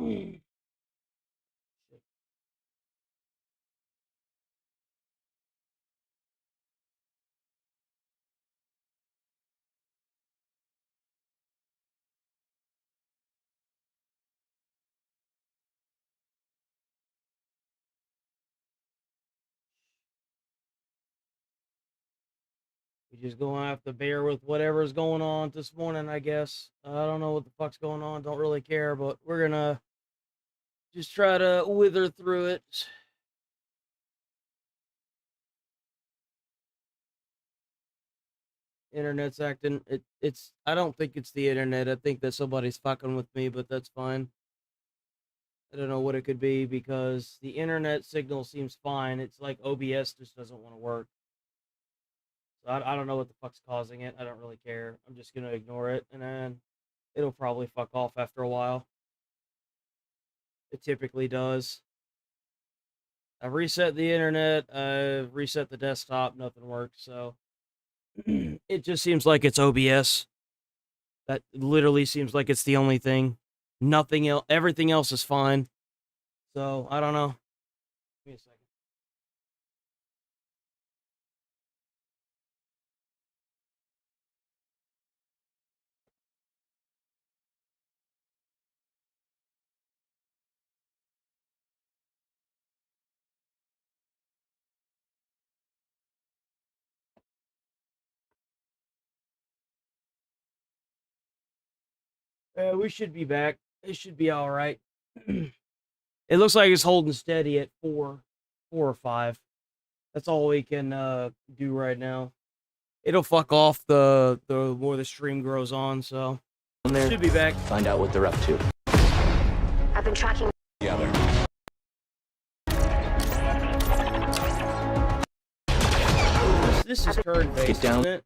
We just gonna have to bear with whatever's going on this morning, I guess. I don't know what the fuck's going on. Don't really care, but we're gonna just try to wither through it. Internet's acting. It's. I don't think it's the internet. I think that somebody's fucking with me, but that's fine. I don't know what it could be because the internet signal seems fine. It's like OBS just doesn't want to work. So I don't know what the fuck's causing it. I don't really care. I'm just gonna ignore it, and then it'll probably fuck off after a while. It typically does. I've reset the internet. I've reset the desktop. Nothing works. So it just seems like it's OBS. That literally seems like it's the only thing. Nothing else. Everything else is fine. So I don't know. Give me a second. We should be back. It should be all right. It looks like it's holding steady at 4 or 5. That's all we can do right now. It'll fuck off the more the stream grows on. So should be back. Find out what they're up to. I've been tracking Together. This is turn-based, Get down. isn't it?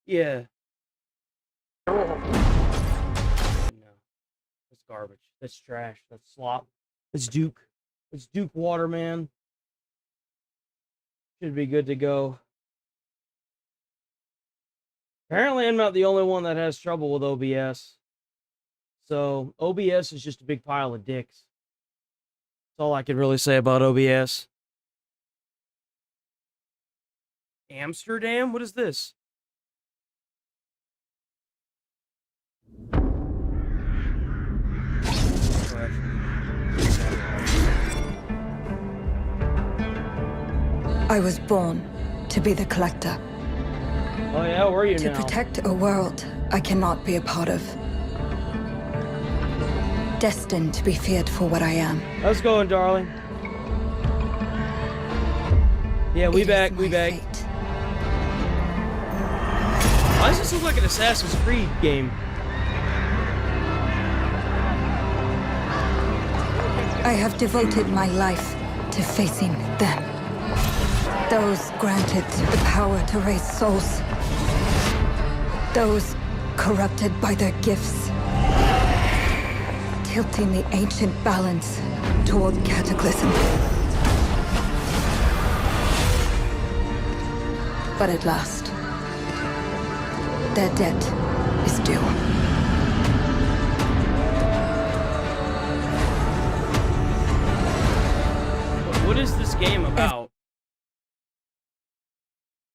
Yeah. No. That's garbage. That's trash. That's slop. That's Duke. It's Duke water, man. Should be good to go. Apparently, I'm not the only one that has trouble with OBS. So, OBS is just a big pile of dicks. That's all I can really say about OBS. Amsterdam? What is this? I was born to be the collector. Oh yeah, where are you To now? protect a world I cannot be a part of. Destined to be feared for what I am. How's it going, darling? Yeah, we It is back, my we back. fate. Why does this look like an Assassin's Creed game? I have devoted my life to facing them. Those granted the power to raise souls. Those corrupted by their gifts. Tilting the ancient balance toward cataclysm. But at last, their debt is due. What is this game about?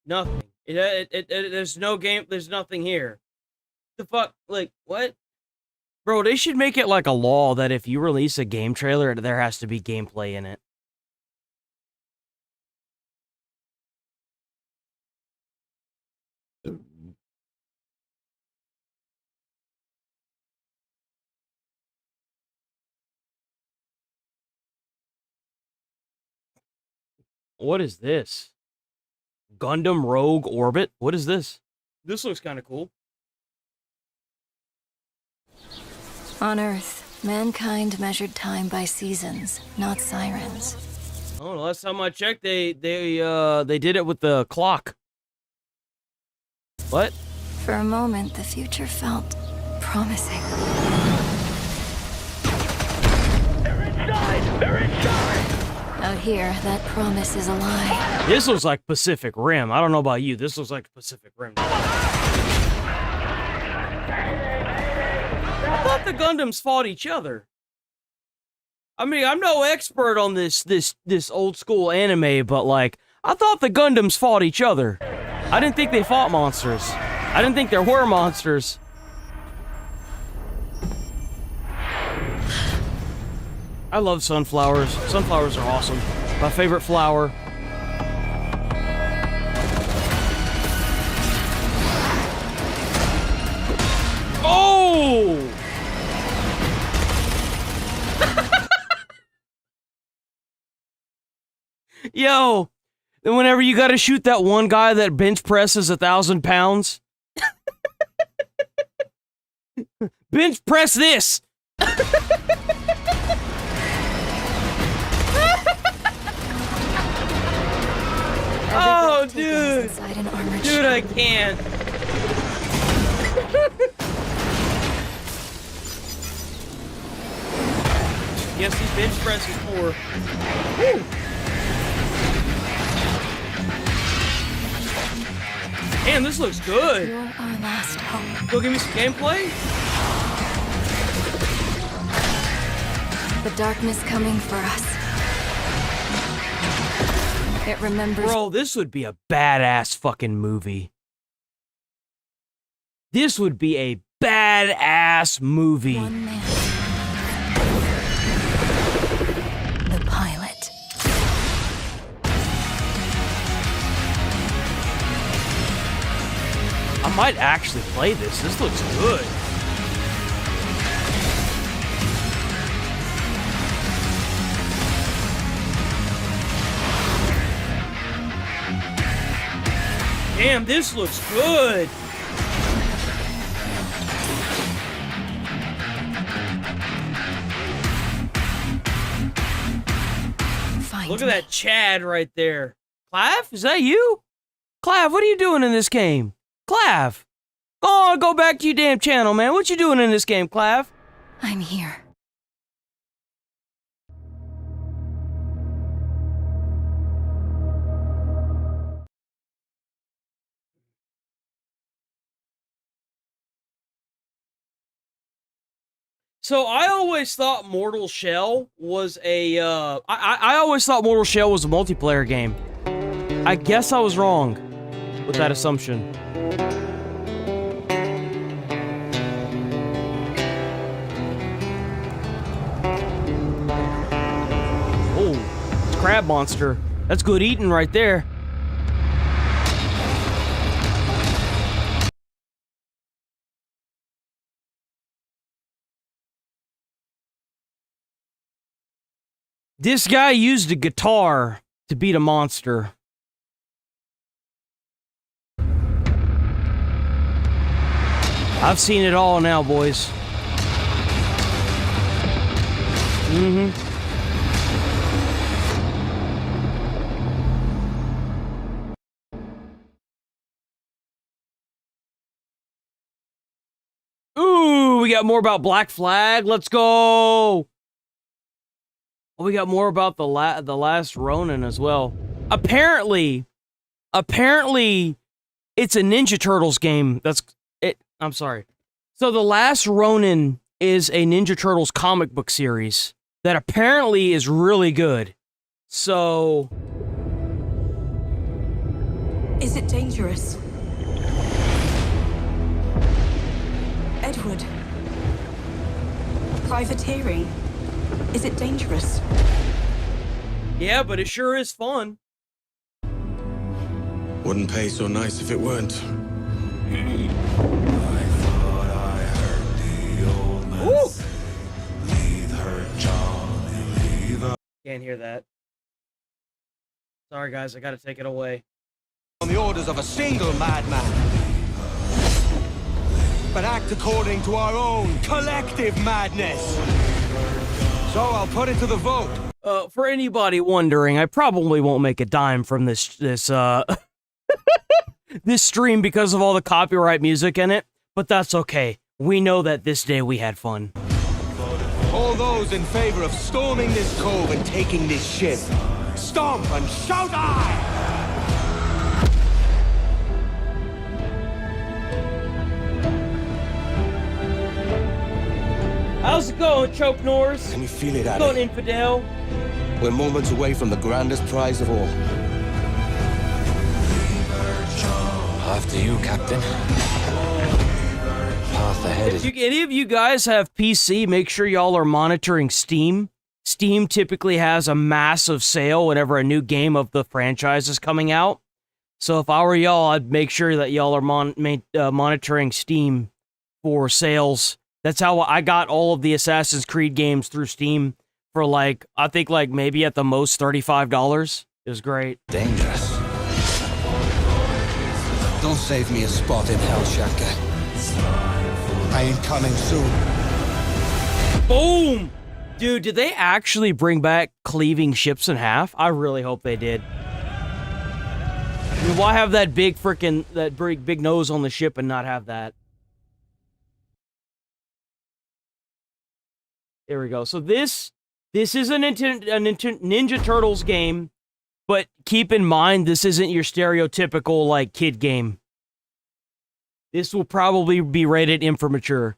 Nothing. There's no game. There's nothing here. The fuck? Like, what? Bro, they should make it like a law that if you release a game trailer, there has to be gameplay in it. What is this? Gundam Rogue Orbit? What is this? This looks kind of cool. On Earth, mankind measured time by seasons, not sirens. Oh, last time I checked, they did it with the clock. What? For a moment, the future felt promising. They're inside! They're inside! Out here, that promise is a lie. This looks like Pacific Rim. I don't know about you. This looks like Pacific Rim. I thought the Gundams fought each other. I mean, I'm no expert on this old school anime, but like, I thought the Gundams fought each other. I didn't think they fought monsters. I didn't think there were monsters. I love sunflowers. Sunflowers are awesome. My favorite flower. Oh! Yo, then whenever you gotta shoot that one guy that bench presses 1,000 pounds. Bench press this! Oh, dude! Dude, I can't. Yes, he bench presses more. Woo! Damn, this looks good. You're our last hope. Go give me some gameplay. The darkness coming for us. It remembers. Bro, this would be a badass fucking movie. This would be a badass movie. One man. The pilot. I might actually play this. This looks good. Damn, this looks good. Look at that Chad right there. Clav, is that you? Clav, what are you doing in this game? Clav! Oh, go back to your damn channel, man. What you doing in this game, Clav? I'm here. So I always thought Mortal Shell was a, I always thought Mortal Shell was a multiplayer game. I guess I was wrong with that assumption. Oh, it's Crab Monster. That's good eating right there. This guy used a guitar to beat a monster. I've seen it all now, boys. Ooh, we got more about Black Flag. Let's go. Oh, we got more about the last Ronin as well. Apparently, it's a Ninja Turtles game. That's it. I'm sorry. So the last Ronin is a Ninja Turtles comic book series that apparently is really good. So, is it dangerous? Edward, privateering. Is it dangerous? yeah, but it sure is fun. Wouldn't pay so nice if it weren't. Ooh. Can't hear that. Sorry, guys, I gotta take it away. On the orders of a single madman, but act according to our own collective madness. So I'll put it to the vote. For anybody wondering, I probably won't make a dime from this this stream because of all the copyright music in it, but that's okay. We know that this day we had fun. All those in favor of storming this cove and taking this ship, stomp and shout aye! go, Choke Norris. Can you feel it, Let's go, Addy? Infidel. We're moments away from the grandest prize of all. After you, Captain. Path ahead is... If any of you guys have PC, make sure y'all are monitoring Steam. Steam typically has a massive sale whenever a new game of the franchise is coming out. So if I were y'all, I'd make sure that y'all are monitoring Steam for sales. That's how I got all of the Assassin's Creed games through Steam for like, I think like maybe at the most $35. It was great. dangerous. Don't save me a spot in hell, Shaka. I ain't coming soon. Boom! Dude, did they actually bring back cleaving ships in half? I really hope they did. I mean, why have that big freaking, that big nose on the ship and not have that? There we go. So this is a Ninja Turtles game, but keep in mind, this isn't your stereotypical, like, kid game. This will probably be rated M for mature.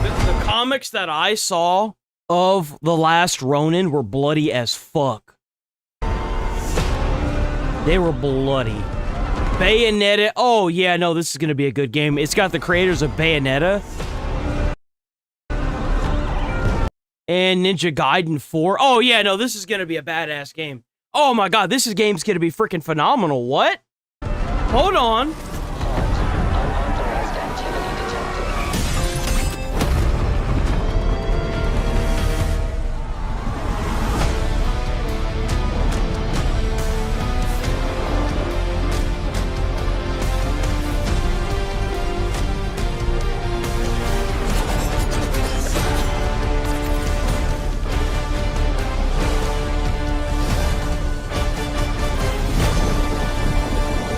The comics that I saw of The Last Ronin were bloody as fuck. They were bloody. Bayonetta. Oh, yeah, no, this is going to be a good game. It's got the creators of Bayonetta. And Ninja Gaiden 4. Oh, yeah, no, this is going to be a badass game. Oh, my God, this game's going to be freaking phenomenal. What? Hold on.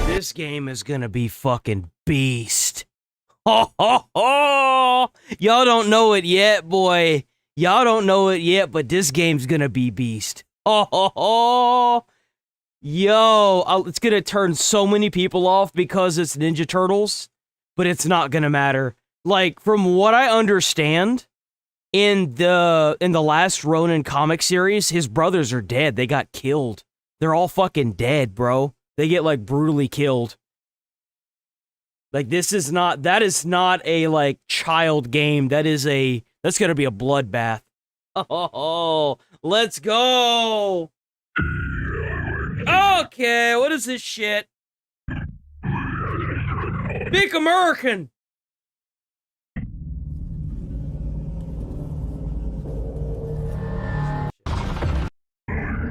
This game is gonna be fucking beast. Ho, ho, ho! Y'all don't know it yet, boy. Y'all don't know it yet, but this game's gonna be beast. Ho, ho, ho! Yo, it's gonna turn so many people off because it's Ninja Turtles, but it's not gonna matter. Like, from what I understand, in the last Ronin comic series, his brothers are dead. They got killed. They're all fucking dead, bro. They get, like, brutally killed. Like, that is not a, like, child game. That's gonna be a bloodbath. Oh, let's go! Okay, what is this shit? Big American!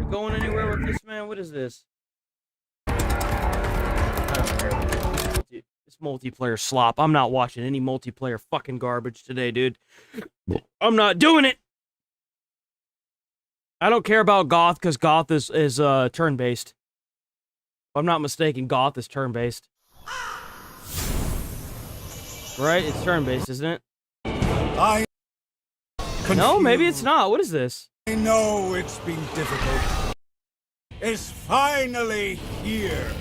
Going anywhere with this, man? What is this? This multiplayer slop. I'm not watching any multiplayer fucking garbage today, dude. I'm not doing it. I don't care about Goth because Goth is turn-based. If I'm not mistaken, Goth is turn-based. Right? It's turn-based, isn't it? No, maybe it's not. What is this? I know it's been difficult. It's finally here.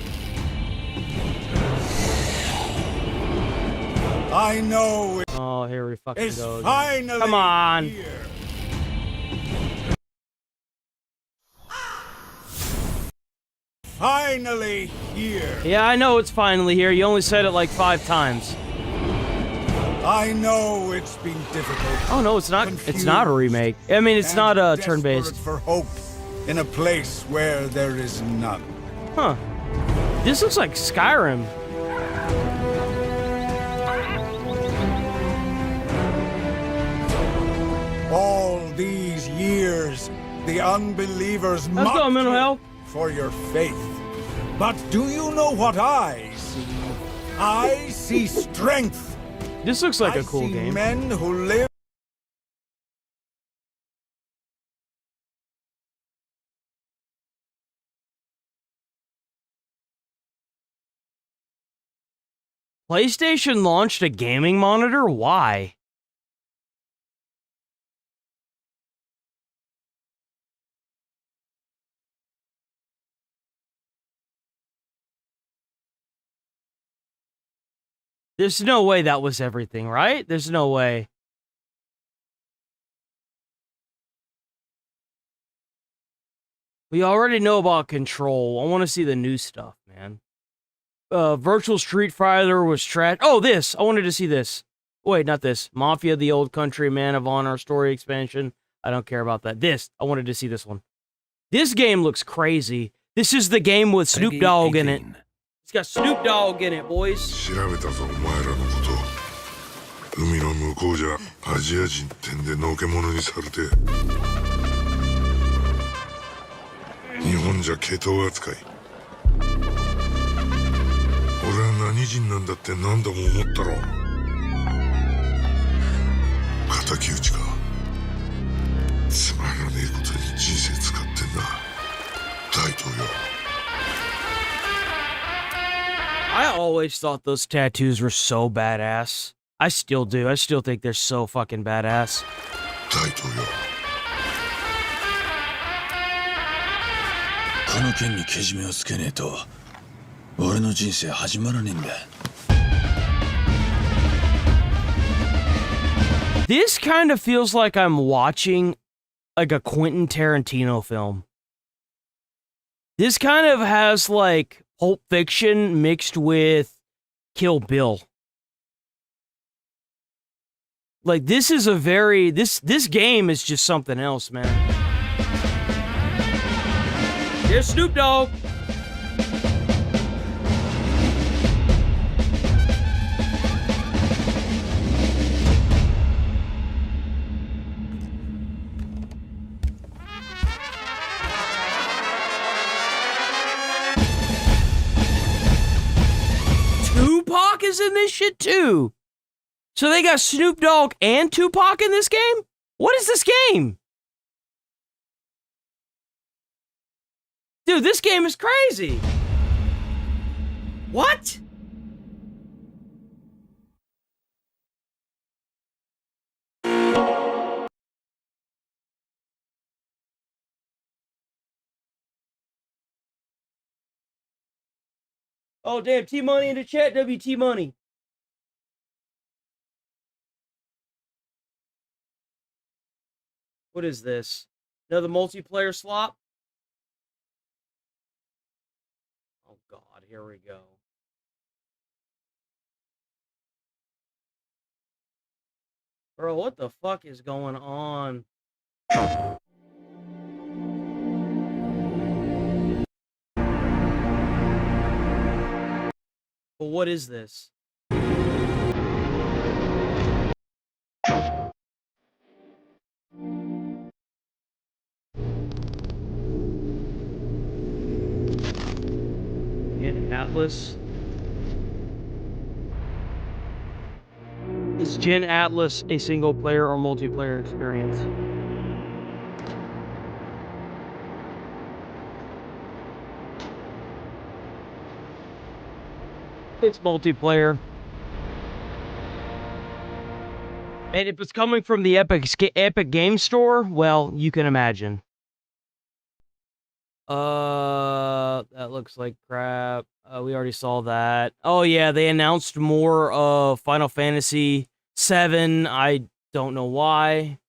I know Oh, here we fucking it's go. finally Come on. here. Finally here. Yeah, I know it's finally here. You only said it like 5 times. I know it's been difficult. Oh no, it's not. It's not a remake. I mean, it's not turn-based. For hope in a place where there is none. Huh? This looks like Skyrim. All these years, the unbelievers Let's go, mocked mental you health. for your faith. But do you know what I see? I see strength. This looks like I a cool see game. men who live. PlayStation launched a gaming monitor? Why? There's no way that was everything, right? There's no way. We already know about Control. I want to see the new stuff, man. Virtual Street Fighter was trash. Oh, this! I wanted to see this. Wait, not this. Mafia: The Old Country, Man of Honor story expansion. I don't care about that. This! I wanted to see this one. This game looks crazy. This is the game with Snoop Dogg in it. It's got Snoop Dogg in it, boys. 調べたぞ、お前らのこと。海の向こうじゃアジア人ってんでのけ者にされて。日本じゃ毛頭扱い。俺は何人なんだって何度も思ったろ。敵討ちか。つまらねえことに人生使ってんな。大統領。I always thought those tattoos were so badass. I still do. I still think they're so fucking badass. 大統領。この件にけじめをつけねえと、俺の人生始まらねえんだ。This kind of feels like I'm watching like a Quentin Tarantino film. This kind of has like Pulp Fiction mixed with Kill Bill. Like this is a very this game is just something else, man. Here's Snoop Dogg. Tupac is in this shit too. So they got Snoop Dogg and Tupac in this game? What is this game? Dude, this game is crazy. What? Oh, damn, T-Money in the chat, WT Money. What is this? Another multiplayer slop? Oh, God, here we go. Bro, what the fuck is going on? But what is this? Gen Atlas? Is Gen Atlas a single player or multiplayer experience? It's multiplayer. And if it's coming from the Epic Game Store, well, you can imagine. That looks like crap. We already saw that. Oh yeah, they announced more of Final Fantasy VII. I don't know why.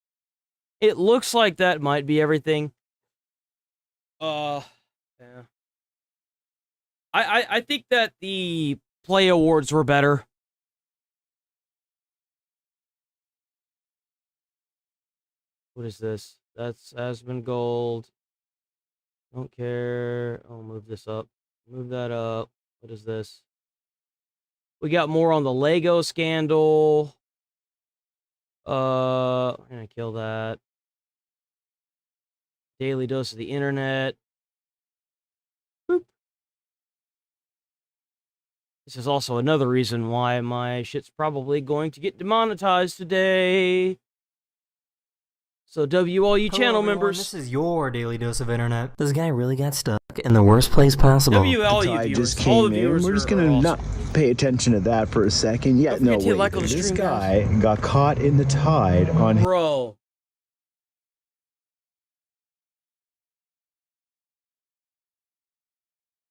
It looks like that might be everything. Yeah. I think that the Play Awards were better. What is this? That's Asmongold. Don't care. I'll move this up. Move that up. What is this? We got more on the Lego scandal. I'm gonna kill that. Daily dose of the internet. Boop. This is also another reason why my shit's probably going to get demonetized today. So all you channel everyone, members. This is your daily dose of internet. This guy really got stuck in the worst place possible. All you I viewers, just all the came in. viewers We're just are gonna awesome. not pay attention to that for a second. Yeah, Don't no, forget to wait. like on the This stream, guy got caught in the tide on. Bro.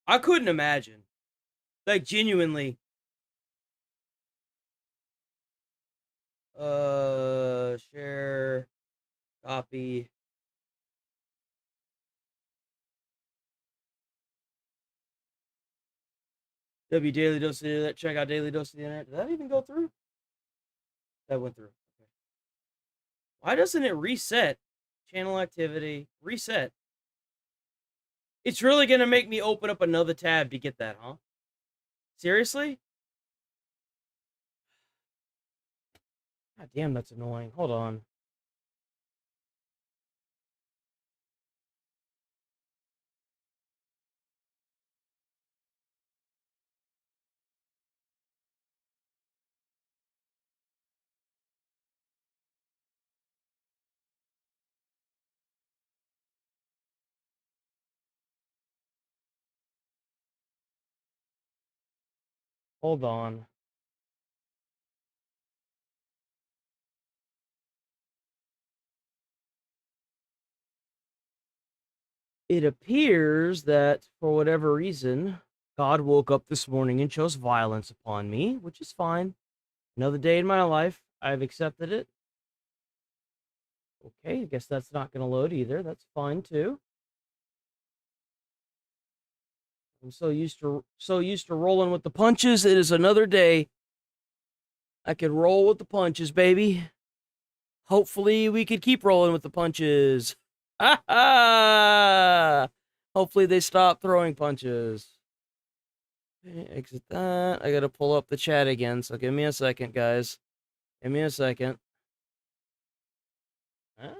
I couldn't imagine. Like, genuinely. Share, copy. Daily Dose of the Internet. Check out Daily Dose of the Internet. Did that even go through? That went through. Okay. Why doesn't it reset? Channel activity. Reset. It's really going to make me open up another tab to get that, huh? Seriously? God damn, that's annoying. Hold on. Hold on. It appears that, for whatever reason, God woke up this morning and chose violence upon me, which is fine. Another day in my life. I've accepted it. Okay, I guess that's not going to load either. That's fine, too. I'm so used to rolling with the punches. It is another day. I could roll with the punches, baby. Hopefully, we could keep rolling with the punches. Hopefully, they stop throwing punches. Okay, exit that. I gotta pull up the chat again, so give me a second, guys. Give me a second. Huh?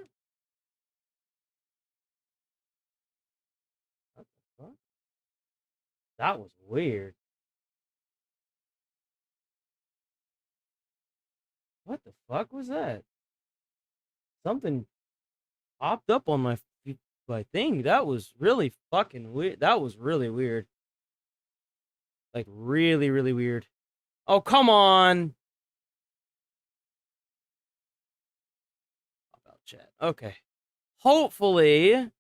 What the fuck? That was weird. What the fuck was that? Something popped up on my thing. That was really fucking weird. That was really weird. Like, really, really weird. Oh, come on. About chat. Okay. Hopefully,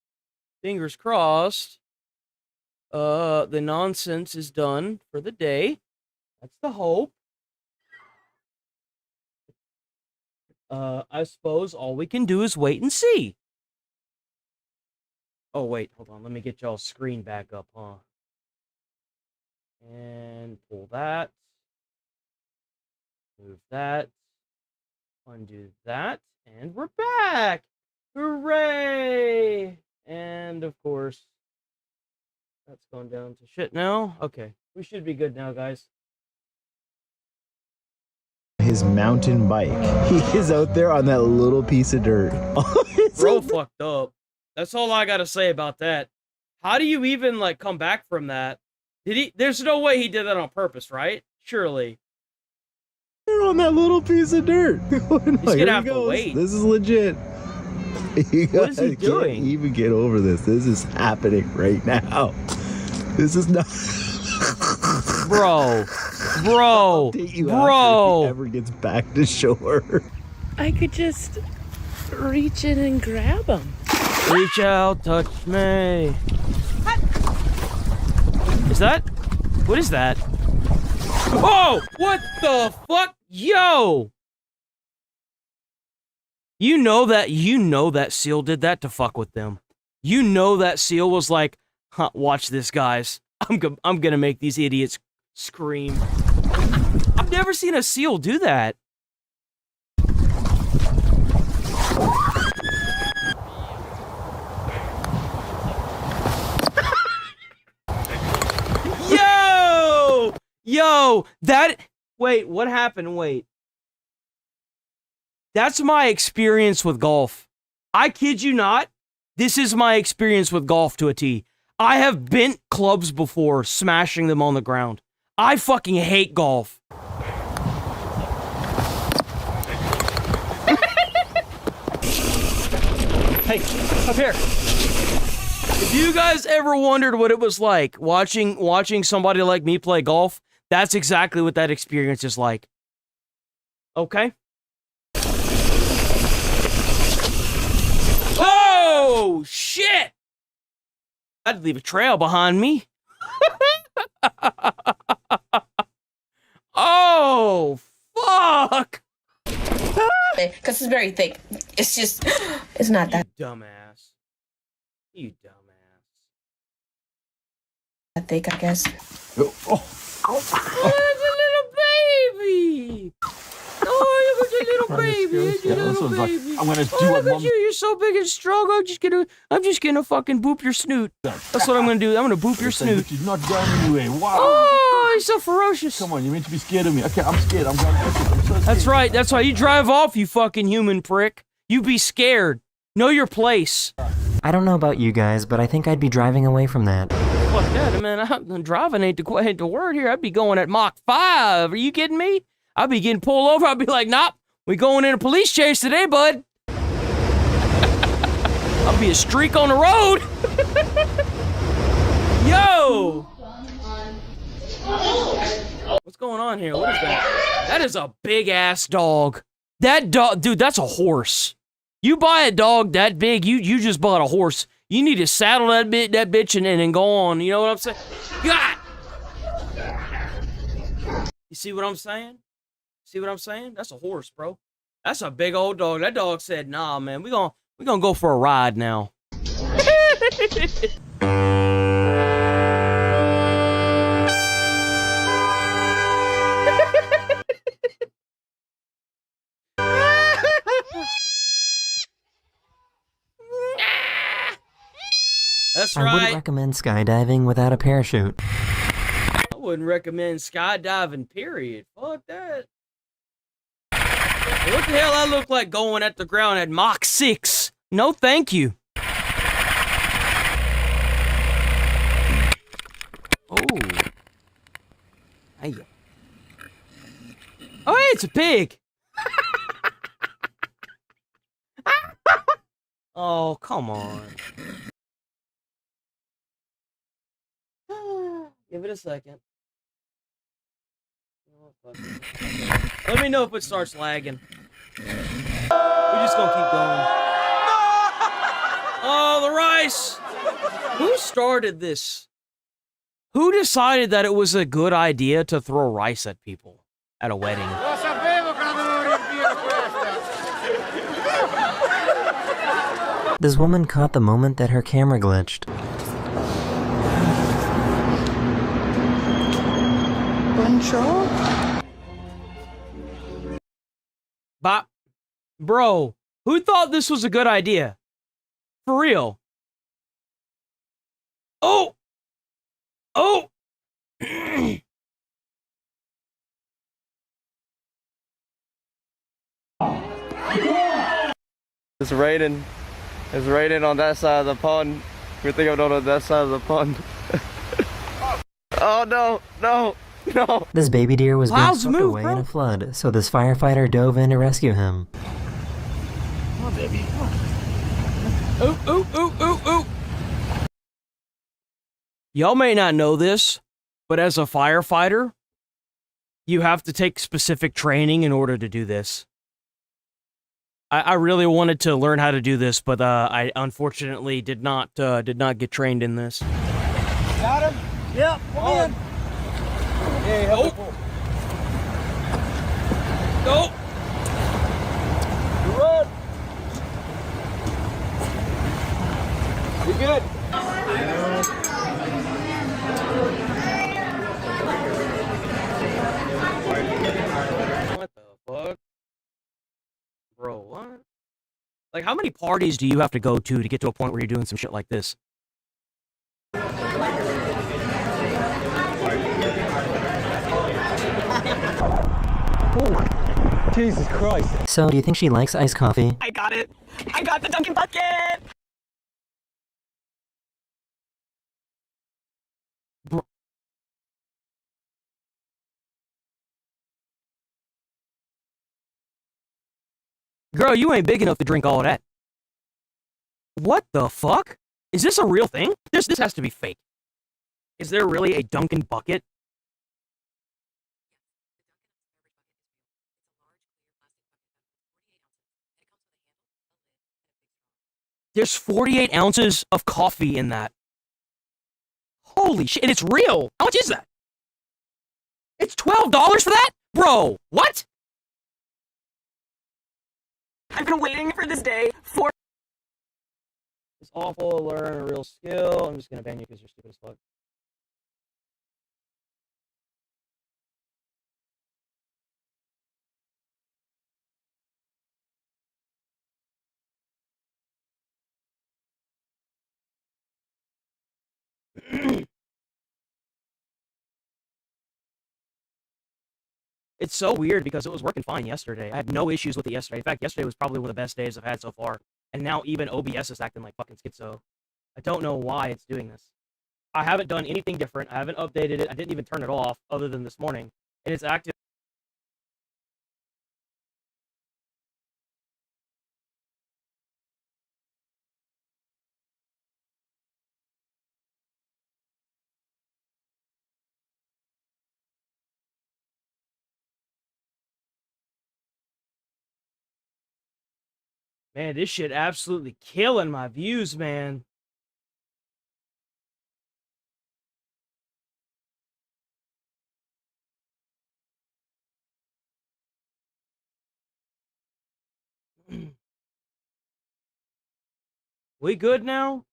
fingers crossed, the nonsense is done for the day. That's the hope. I suppose all we can do is wait and see. Oh, wait, hold on. Let me get y'all's screen back up, huh? And pull that. Move that. Undo that. And we're back! Hooray! And, of course, that's going down to shit now. Okay, we should be good now, guys. His mountain bike. He is out there on that little piece of dirt. Bro fucked up. That's all I gotta say about that. How do you even, like, come back from that? Did he? There's no way he did that on purpose, right? Surely. They're on that little piece of dirt. He's gonna have to wait. This is legit. What is he doing? Can't even get over this. This is happening right now. This is not. Bro. If he ever gets back to shore. I could just reach in and grab him. Reach out, touch me. Is that? What is that? Oh! What the fuck? Yo! You know that seal did that to fuck with them. You know that seal was like, huh, watch this, guys. I'm gonna make these idiots scream. I've never seen a seal do that. Yo, wait, what happened? Wait. That's my experience with golf. I kid you not. This is my experience with golf to a T. I have bent clubs before, smashing them on the ground. I fucking hate golf. Hey, up here. If you guys ever wondered what it was like watching somebody like me play golf, that's exactly what that experience is like. Okay? Oh, shit! I'd leave a trail behind me. Oh, fuck! is very thick. It's just, it's not that Dumbass. You dumbass. thick, I guess. Oh, that's a little baby. Oh, look at your little baby. Your little baby. I'm gonna do oh, what look Mom. at you. You're so big and strong. I'm just gonna fucking boop your snoot. That's what I'm gonna do. I'm gonna boop your snoot. She's not going anywhere. Wow. Oh, he's so ferocious. Come on, you're meant to be scared of me. Okay, I'm scared. I'm going. I'm so scared. That's right. That's why you drive off, you fucking human prick. You be scared. Know your place. I don't know about you guys, but I think I'd be driving away from that. Fuck that, man. I'm driving ain't the word here. I'd be going at Mach 5. Are you kidding me? I'd be getting pulled over. I'd be like, nope, we going in a police chase today, bud. I'll be a streak on the road. Yo! What's going on here? What is that? That is a big-ass dog. That dog, dude, that's a horse. You buy a dog that big, you just bought a horse. You need to saddle that bitch and then go on. You know what I'm saying? God! You see what I'm saying? See what I'm saying? That's a horse, bro. That's a big old dog. That dog said, nah, man, we gonna go for a ride now. That's right. I wouldn't recommend skydiving without a parachute. I wouldn't recommend skydiving, period. Fuck that. What the hell I look like going at the ground at Mach 6? No, thank you. Oh. Hey. Oh, hey, it's a pig. Oh, come on. Give it a second. Let me know if it starts lagging. We're just gonna keep going. Oh, the rice! Who started this? Who decided that it was a good idea to throw rice at people at a wedding? This woman caught the moment that her camera glitched. Bonjour. Bop. Bro, who thought this was a good idea? For real. Oh! Oh! It's raining. It's raining on that side of the pond. We think I'm not on that side of the pond. Oh no, no, no. This baby deer was being Clouds swept move, away bro. in a flood, so this firefighter dove in to rescue him. Come on, baby. Come on. Ooh, ooh, ooh, ooh, ooh. Y'all may not know this, but as a firefighter, you have to take specific training in order to do this. I really wanted to learn how to do this, but I unfortunately did not get trained in this. Got him? Yep, come in. Hey, Nope. Nope. Run. You good? What the fuck? Bro, what? Like, how many parties do you have to go to get to a point where you're doing some shit like this? Oh, Jesus Christ. So, do you think she likes iced coffee? I got it. I got the Dunkin' Bucket. Girl, you ain't big enough to drink all of that. What the fuck? Is this a real thing? This has to be fake. Is there really a Dunkin' bucket? There's 48 ounces of coffee in that. Holy shit, and it's real. How much is that? It's $12 for that? Bro, what? I've been waiting for this day for. It's awful to learn a real skill. I'm just gonna ban you because you're stupid as fuck. It's so weird because it was working fine yesterday. I had no issues with it yesterday. In fact, yesterday was probably one of the best days I've had so far. And now even OBS is acting like fucking schizo. I don't know why it's doing this. I haven't done anything different. I haven't updated it. I didn't even turn it off other than this morning. And it's active. Man, this shit absolutely killing my views, man. We good now?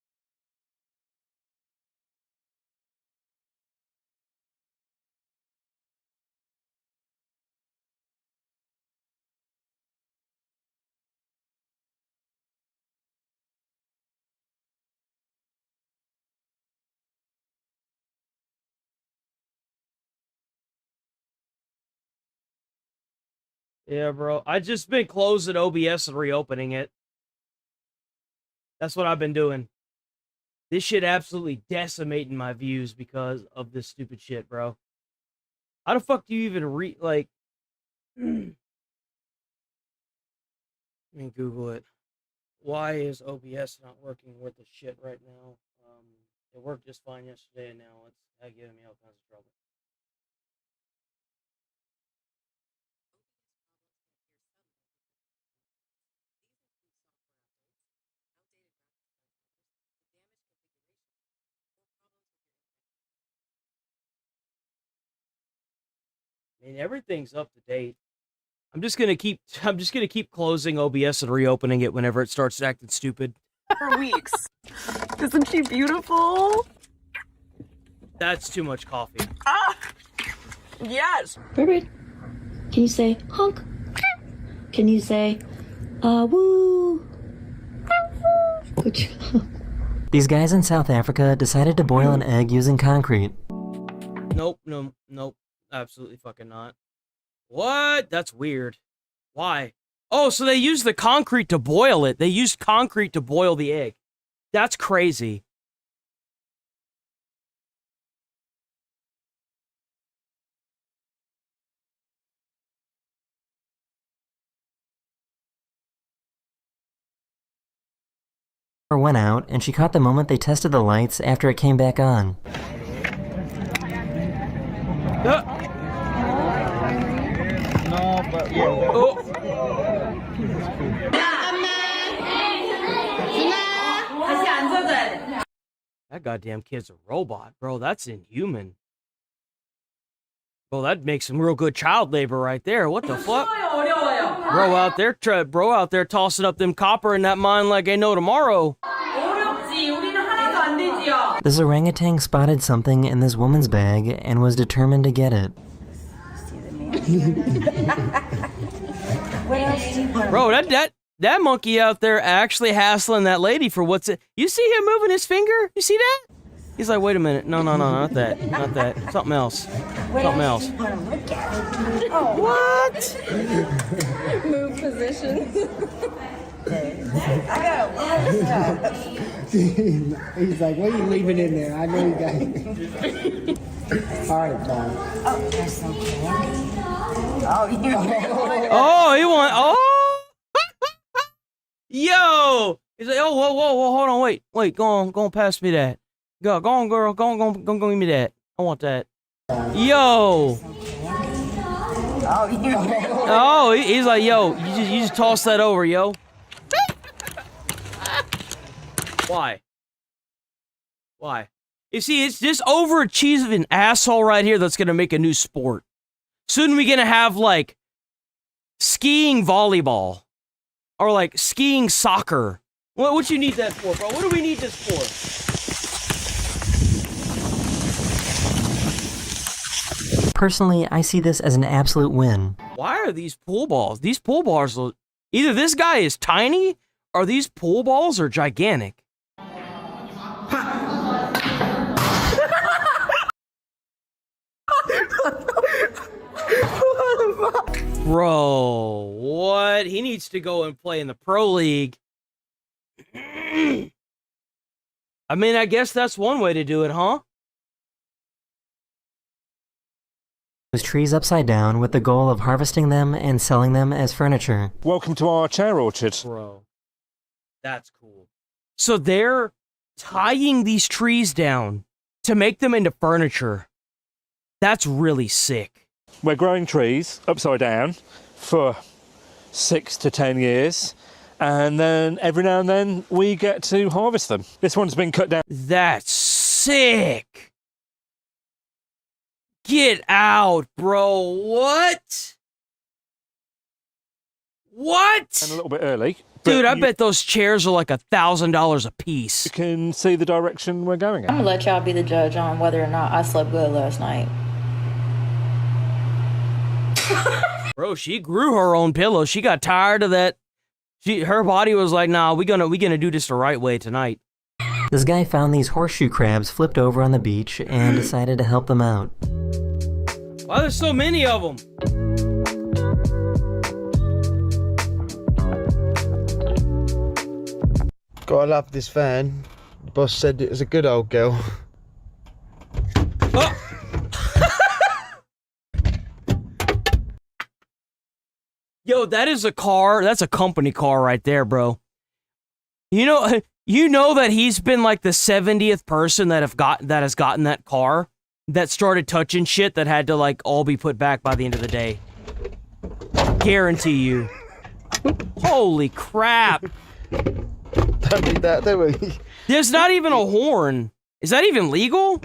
Yeah, bro. I just been closing OBS and reopening it. That's what I've been doing. This shit absolutely decimating my views because of this stupid shit, bro. How the fuck do you even like... Let me Google it. Why is OBS not working worth the shit right now? It worked just fine yesterday, and now it's giving me all kinds of trouble. I mean, everything's up to date. I'm just gonna keep closing OBS and reopening it whenever it starts acting stupid. For weeks. Isn't she beautiful? That's too much coffee. Ah! Yes! Bird, can you say honk? Can you say, woo? Good job. These guys in South Africa decided to boil an egg using concrete. Nope, nope. Absolutely fucking not. What? That's weird. Why? Oh, so they used the concrete to boil it. They used concrete to boil the egg. That's crazy. Went out, and she caught the moment they tested the lights after it came back on. No, but yeah. Oh. That goddamn kid's a robot, bro. That's inhuman. Bro, that makes some real good child labor right there. What the fuck? Bro out there tossing up them copper in that mine like ain't no tomorrow. This orangutan spotted something in this woman's bag and was determined to get it. Bro, that monkey out there actually hassling that lady for what's it. You see him moving his finger? You see that? He's like, wait a minute. No, not that. Not that. Something else. Something else. What? Move position. I got a lot of stuff. He's like, what are you leaving in there? I know you got it. All right, Bob. Oh, there's some candy. Oh, you Oh, he want. Oh! Yo! He's like, oh, whoa, hold on, wait, go on, pass me that. Go on, girl, go on, give me that. I want that. Yo! Oh, he's like, yo, you just toss that over, yo. Why? You see, it's this overachieving asshole right here that's gonna make a new sport. Soon we're gonna have, like, skiing volleyball. or like skiing soccer. What you need that for, bro? What do we need this for? Personally, I see this as an absolute win. Why are these pool balls? These pool balls, either this guy is tiny or these pool balls are gigantic. Bro, what? He needs to go and play in the Pro League. I mean, I guess that's one way to do it, huh? Those trees upside down with the goal of harvesting them and selling them as furniture. Welcome to our chair orchard. Bro, that's cool. So they're tying these trees down to make them into furniture. That's really sick. We're growing trees upside down for 6 to 10 years. And then every now and then we get to harvest them. This one's been cut down. That's sick. Get out, bro. What? What? And a little bit early. Dude, I bet those chairs are like $1,000 a piece. You can see the direction we're going in. I'm gonna let y'all be the judge on whether or not I slept good last night. Bro, she grew her own pillow. She got tired of that. Her body was like, nah, we gonna do this the right way tonight. This guy found these horseshoe crabs flipped over on the beach and decided to help them out. Why there's so many of them? Gotta love this van. The boss said it was a good old girl. Oh. Yo, that is a car. That's a company car right there, bro. You know that he's been like the 70th person that has gotten that car that started touching shit that had to like all be put back by the end of the day. Guarantee you. Holy crap. Don't need that, do we? There's not even a horn. Is that even legal?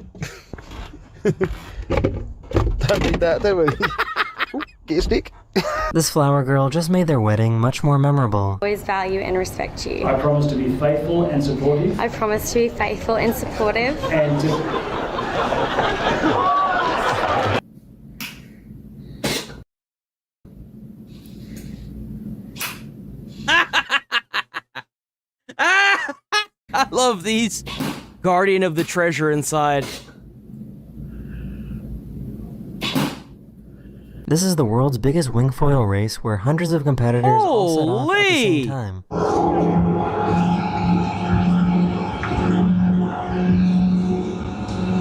Don't need that, do we? Get a stick. This flower girl just made their wedding much more memorable. Always value and respect you. I promise to be faithful and supportive. I promise to be faithful and supportive. And I love these. Guardian of the treasure inside. This is the world's biggest wingfoil race where hundreds of competitors all set off at the same time.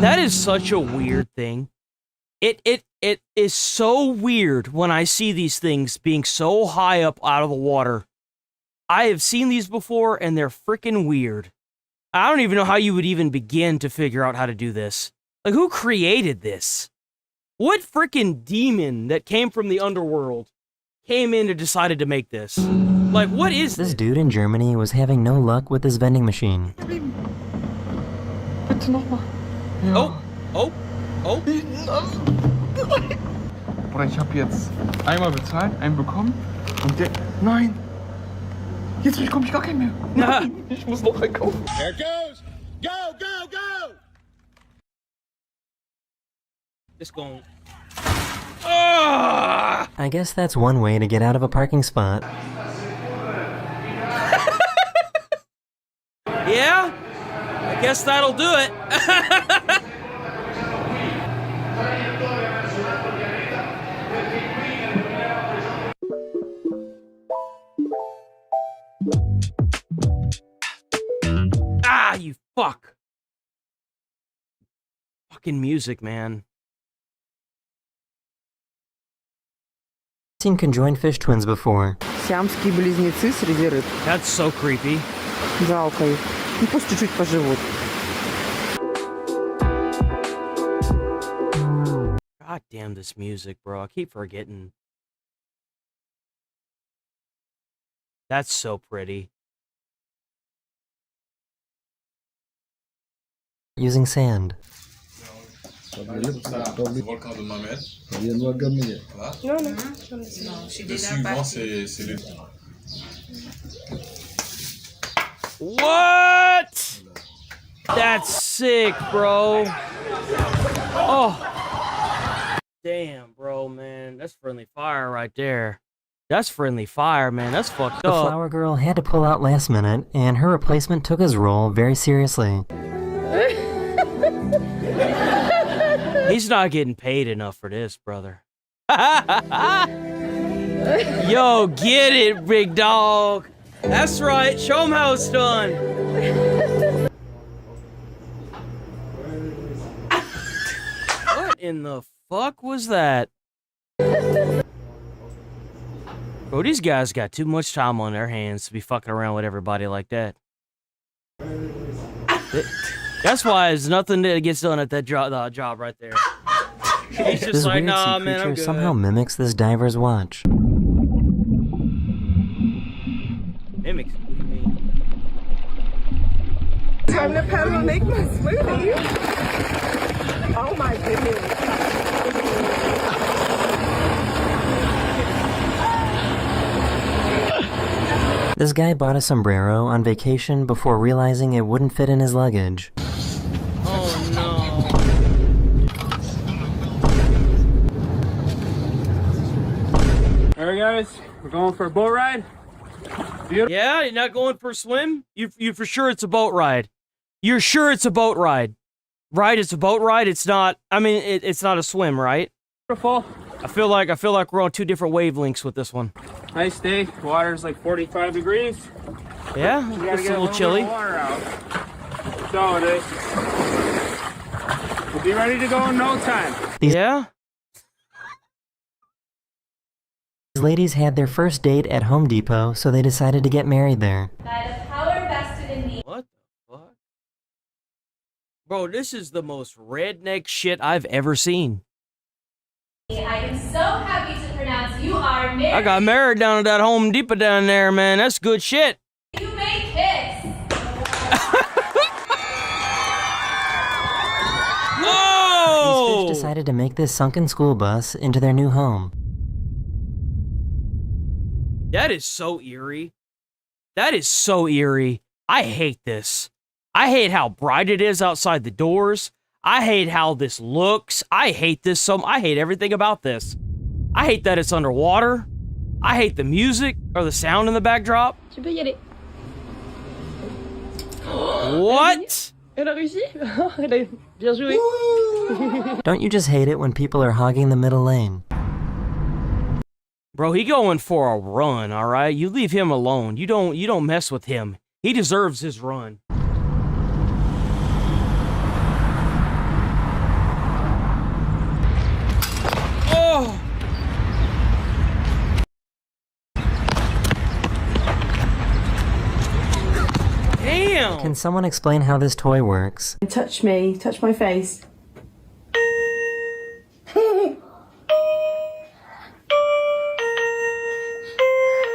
That is such a weird thing. It is so weird when I see these things being so high up out of the water. I have seen these before and they're freaking weird. I don't even know how you would even begin to figure out how to do this. Like, who created this? What freaking demon that came from the underworld came in and decided to make this? Like, what is this? This dude in Germany was having no luck with his vending machine. Oh. Bruder, ich habe jetzt einmal bezahlt, einen bekommen und der... Nein! Jetzt bekomme ich gar keinen mehr. Nein, ich muss noch einkaufen. There it goes! Go, go, go! Just going. I guess that's one way to get out of a parking spot. Yeah? I guess that'll do it. Ah, you fuck. Fucking music, man. Seen conjoined fish twins before. Сиамские близнецы среди рыб. That's so creepy. Жалко их. Ну пусть чуть-чуть поживут. God damn this music, bro. I keep forgetting. That's so pretty. Using sand. Non, non, she did that back. What? That's sick, bro. Oh. Damn, bro, man. That's friendly fire right there. That's friendly fire, man. That's fucked The up. flower girl had to pull out last minute, and her replacement took his role very seriously. He's not getting paid enough for this, brother. Yo, get it, big dog. That's right. Show him how it's done. What in the fuck was that? Bro, these guys got too much time on their hands to be fucking around with everybody like that. That's why there's nothing that gets done at that job right there. He's just This like, weird nah, sea man, I'm creature good. somehow mimics this diver's watch. Mimics? What do you mean? Time to pedal and make my smoothie. Oh my goodness. This guy bought a sombrero on vacation before realizing it wouldn't fit in his luggage. Oh no. Alright guys, we're going for a boat ride. Yeah, you're not going for a swim? You for sure it's a boat ride. You're sure it's a boat ride. Right, it's a boat ride. It's not, I mean, it's not a swim, right? Beautiful. I feel like we're on two different wavelengths with this one. Nice day. Water's like 45 degrees. Yeah, We gotta it's get a little chilly. bit of water out. So it is. We'll be ready to go in no time. Yeah? These ladies had their first date at Home Depot, so they decided to get married there. By the power vested in me. What the fuck? Bro, this is the most redneck shit I've ever seen. I am so happy to pronounce you are married. I got married down at that Home Depot down there, man. That's good shit. You may kiss. Whoa! These fish decided to make this sunken school bus into their new home. That is so eerie. That is so eerie. I hate this. I hate how bright it is outside the doors. I hate how this looks. I hate this I hate everything about this. I hate that it's underwater. I hate the music or the sound in the backdrop. Tu peux y aller. What? Elle a réussi? Elle a bien joué. Don't you just hate it when people are hogging the middle lane? Bro, he going for a run, all right? You leave him alone. You don't mess with him. He deserves his run. Oh! Damn! Can someone explain how this toy works? Touch me, touch my face.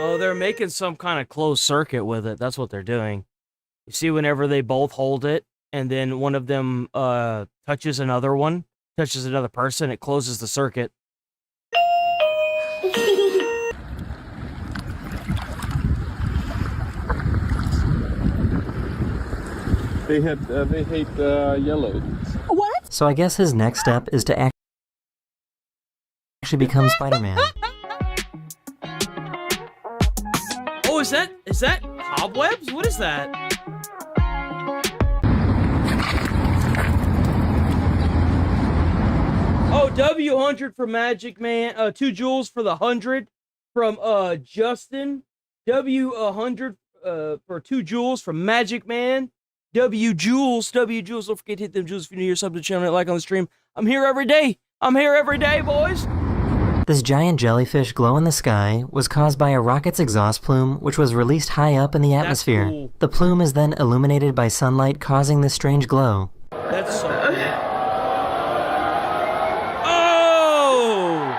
Oh, they're making some kind of closed circuit with it. That's what they're doing. You see, whenever they both hold it, and then one of them touches another person, it closes the circuit. They hate yellow. What? So I guess his next step is to actually become Spider-Man. Oh, is that cobwebs? What is that? Oh, W100 for Magic Man. 2 jewels for the 100 from Justin. W100 for 2 jewels from Magic Man. W jewels. Don't forget to hit them jewels if you're new here. Sub to the channel, like on the stream. I'm here every day. Boys. This giant jellyfish glow in the sky was caused by a rocket's exhaust plume, which was released high up in the atmosphere. Cool. The plume is then illuminated by sunlight, causing this strange glow. That's so cool. Oh!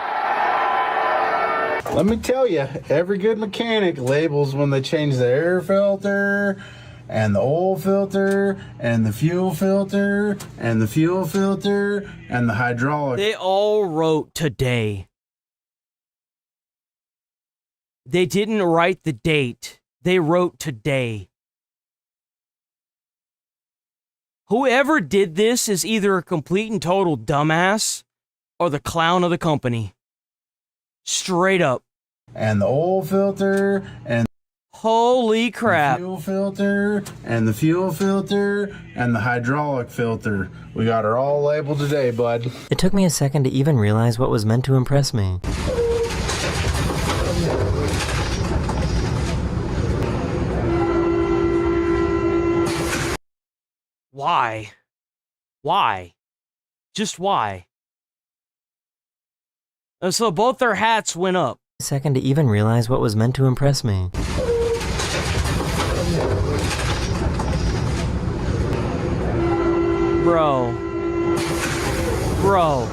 Let me tell you, every good mechanic labels when they change the air filter, and the oil filter, and the fuel filter, and the fuel filter, and the hydraulic. They all wrote today. They didn't write the date. They wrote today. Whoever did this is either a complete and total dumbass or the clown of the company. Straight up. And the oil filter, and holy crap. The fuel filter, and the fuel filter, and the hydraulic filter. We got her all labeled today, bud. It took me a second to even realize what was meant to impress me. Why? Why? Just why? So both their hats went up. A second to even realize what was meant to impress me. Bro. Bro.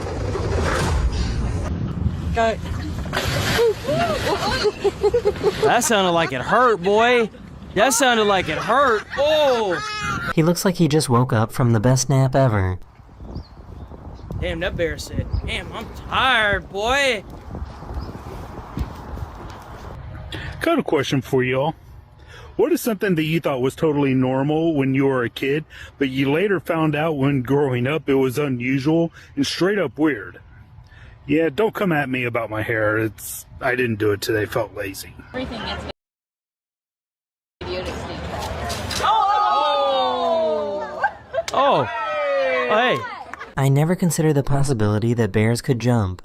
Guy. That sounded like it hurt, boy. That sounded like it hurt. Oh! He looks like he just woke up from the best nap ever. Damn, that bear said, damn, I'm tired, boy. Got a question for y'all. What is something that you thought was totally normal when you were a kid, but you later found out when growing up it was unusual and straight up weird? Yeah, don't come at me about my hair. I didn't do it today, felt lazy. Everything gets videoed at Oh! Hey! I never considered the possibility that bears could jump.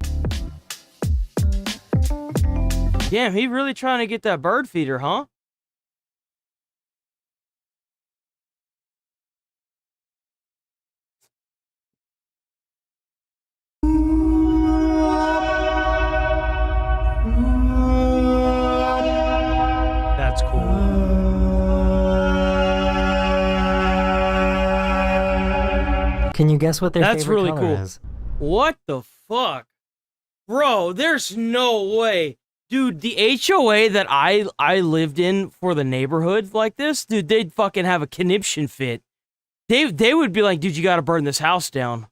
Damn, he really trying to get that bird feeder, huh? That's cool. Can you guess what their That's favorite really color cool. is? What the fuck? Bro, there's no way. Dude, the HOA that I lived in for the neighborhood like this, dude, they'd fucking have a conniption fit. They would be like, dude, you gotta burn this house down.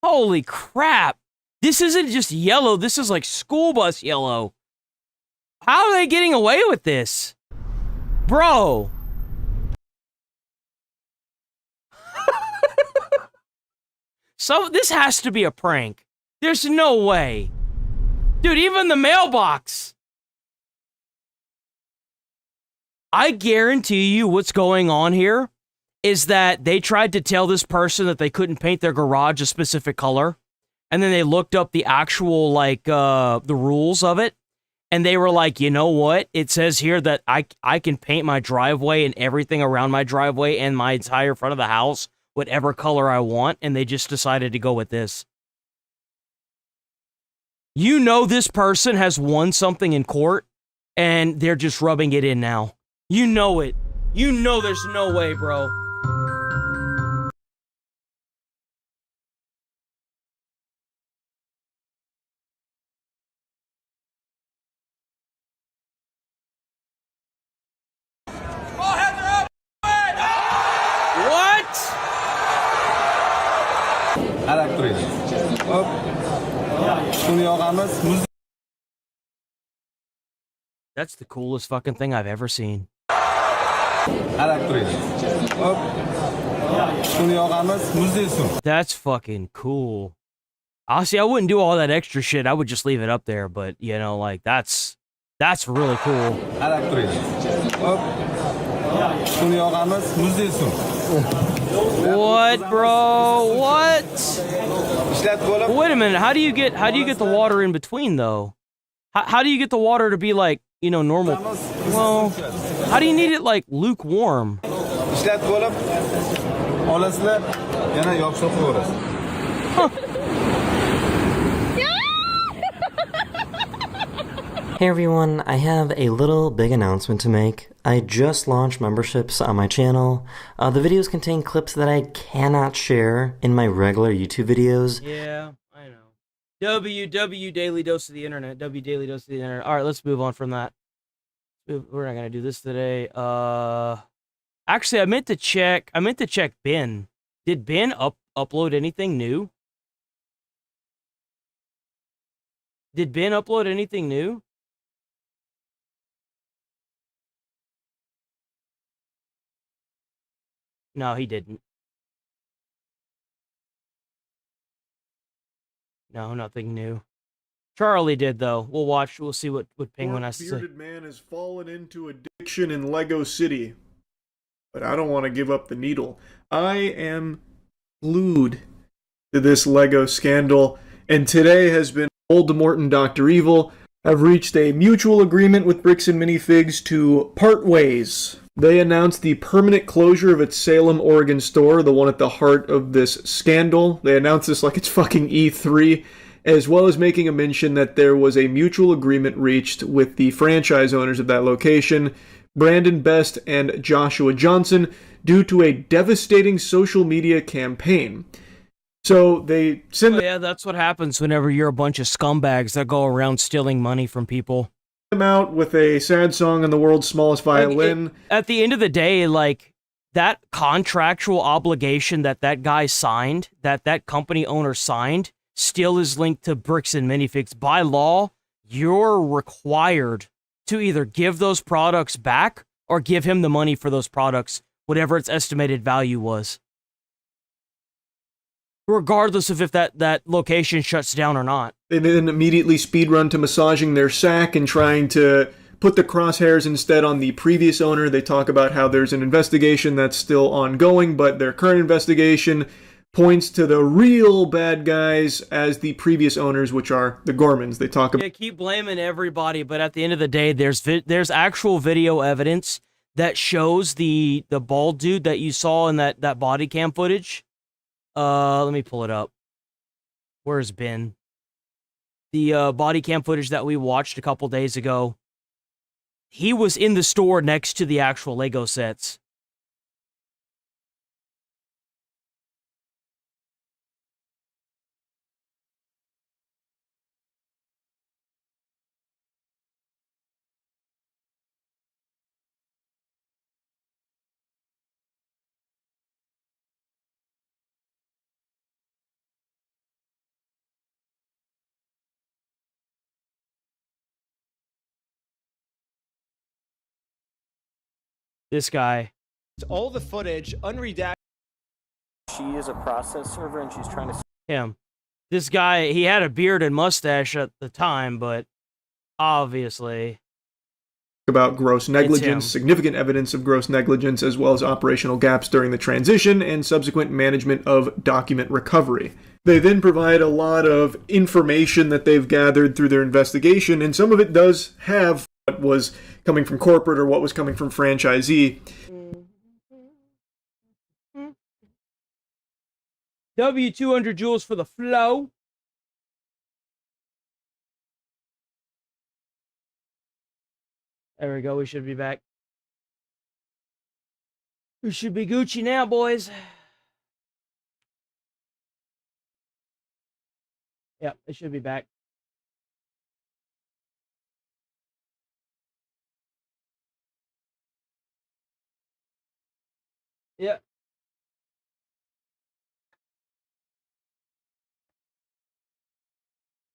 Holy crap. This isn't just yellow, this is like school bus yellow. How are they getting away with this? Bro. So this has to be a prank. There's no way. Dude, even the mailbox. I guarantee you what's going on here is that they tried to tell this person that they couldn't paint their garage a specific color. And then they looked up the actual, like, the rules of it. And they were like, you know what? It says here that I can paint my driveway and everything around my driveway and my entire front of the house whatever color I want. And they just decided to go with this. You know this person has won something in court, and they're just rubbing it in now. You know it. You know there's no way, bro. What? That's the coolest fucking thing I've ever seen. That's fucking cool. Honestly, I wouldn't do all that extra shit. I would just leave it up there, but you know, like that's really cool. What, bro? What? Wait a minute. How do you get the water in between though? How do you get the water to be like, you know, normal? Well, how do you need it like lukewarm? Huh. Hey everyone, I have a little big announcement to make. I just launched memberships on my channel. The videos contain clips that I cannot share in my regular YouTube videos. Yeah, I know. WW Daily Dose of the Internet. W Daily Dose of the Internet. All right, let's move on from that. We're not gonna do this today. Actually, I meant to check Ben. Did Ben upload anything new? Did Ben upload anything new? No, he didn't. No, nothing new. Charlie did, though. We'll watch. We'll see what Penguin has to say. Bearded man has fallen into addiction in Lego City. But I don't want to give up the needle. I am glued to this Lego scandal. And today has been Voldemort and Dr. Evil have reached a mutual agreement with Bricks and Minifigs to part ways. They announced the permanent closure of its Salem, Oregon store, the one at the heart of this scandal. They announced this like it's fucking E3, as well as making a mention that there was a mutual agreement reached with the franchise owners of that location, Brandon Best and Joshua Johnson, due to a devastating social media campaign. So they send yeah, that's what happens whenever you're a bunch of scumbags that go around stealing money from people. Them out with a sad song on the world's smallest violin. At the end of the day, like, that contractual obligation that guy signed, that company owner signed, still is linked to Bricks and Minifigs. By law, you're required to either give those products back or give him the money for those products, whatever its estimated value was. Regardless of if that location shuts down or not. They then immediately speedrun to massaging their sack and trying to put the crosshairs instead on the previous owner. They talk about how there's an investigation that's still ongoing, but their current investigation points to the real bad guys as the previous owners, which are the Gormans. They talk about... Yeah, keep blaming everybody, but at the end of the day, there's actual video evidence that shows the bald dude that you saw in that body cam footage. Let me pull it up. Where's Ben? The body cam footage that we watched a couple days ago. He was in the store next to the actual Lego sets. This guy. All the footage, unredacted. She is a process server and she's trying to... Him. This guy, he had a beard and mustache at the time, but obviously... about gross negligence, significant evidence of gross negligence, as well as operational gaps during the transition and subsequent management of document recovery. They then provide a lot of information that they've gathered through their investigation, and some of it does have what was coming from corporate or what was coming from franchisee. W200 joules for the flow. There we go. We should be back. We should be Gucci now, boys. Yep, it should be back. Yep.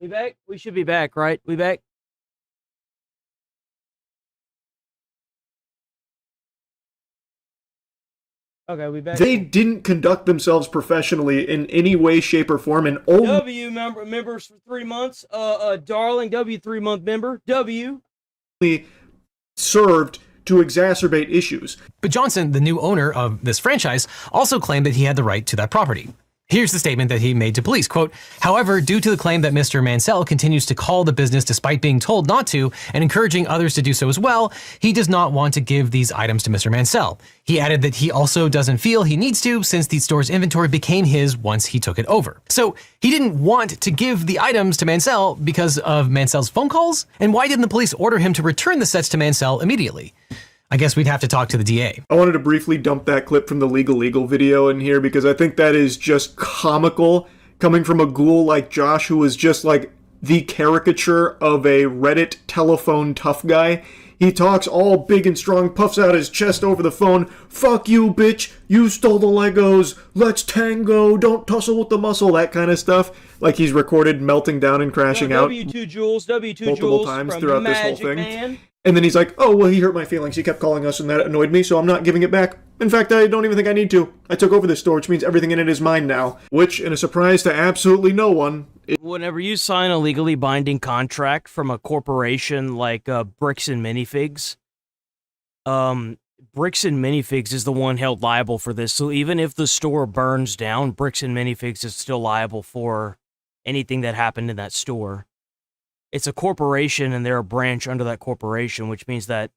We back? We should be back, right? We back? Okay, we back. They didn't conduct themselves professionally in any way, shape, or form, and only W members for 3 months. Darling W 3-month member. W served to exacerbate issues. But Johnson, the new owner of this franchise, also claimed that he had the right to that property. Here's the statement that he made to police, quote, "However, due to the claim that Mr. Mansell continues to call the business despite being told not to and encouraging others to do so as well, he does not want to give these items to Mr. Mansell. He added that he also doesn't feel he needs to since the store's inventory became his once he took it over." So he didn't want to give the items to Mansell because of Mansell's phone calls? And why didn't the police order him to return the sets to Mansell immediately? I guess we'd have to talk to the DA. I wanted to briefly dump that clip from the Legal video in here because I think that is just comical coming from a ghoul like Josh, who is just like the caricature of a Reddit telephone tough guy. He talks all big and strong, puffs out his chest over the phone. "Fuck you, bitch. You stole the Legos. Let's tango. Don't tussle with the muscle." That kind of stuff. Like he's recorded melting down and crashing out W2 joules multiple joules times from throughout Magic this whole thing. Man. And then he's like, oh, well, he hurt my feelings. He kept calling us and that annoyed me, so I'm not giving it back. In fact, I don't even think I need to. I took over this store, which means everything in it is mine now. Which, in a surprise to absolutely no one... Whenever you sign a legally binding contract from a corporation like Bricks and Minifigs, Bricks and Minifigs is the one held liable for this. So even if the store burns down, Bricks and Minifigs is still liable for anything that happened in that store. It's a corporation and they're a branch under that corporation, which means that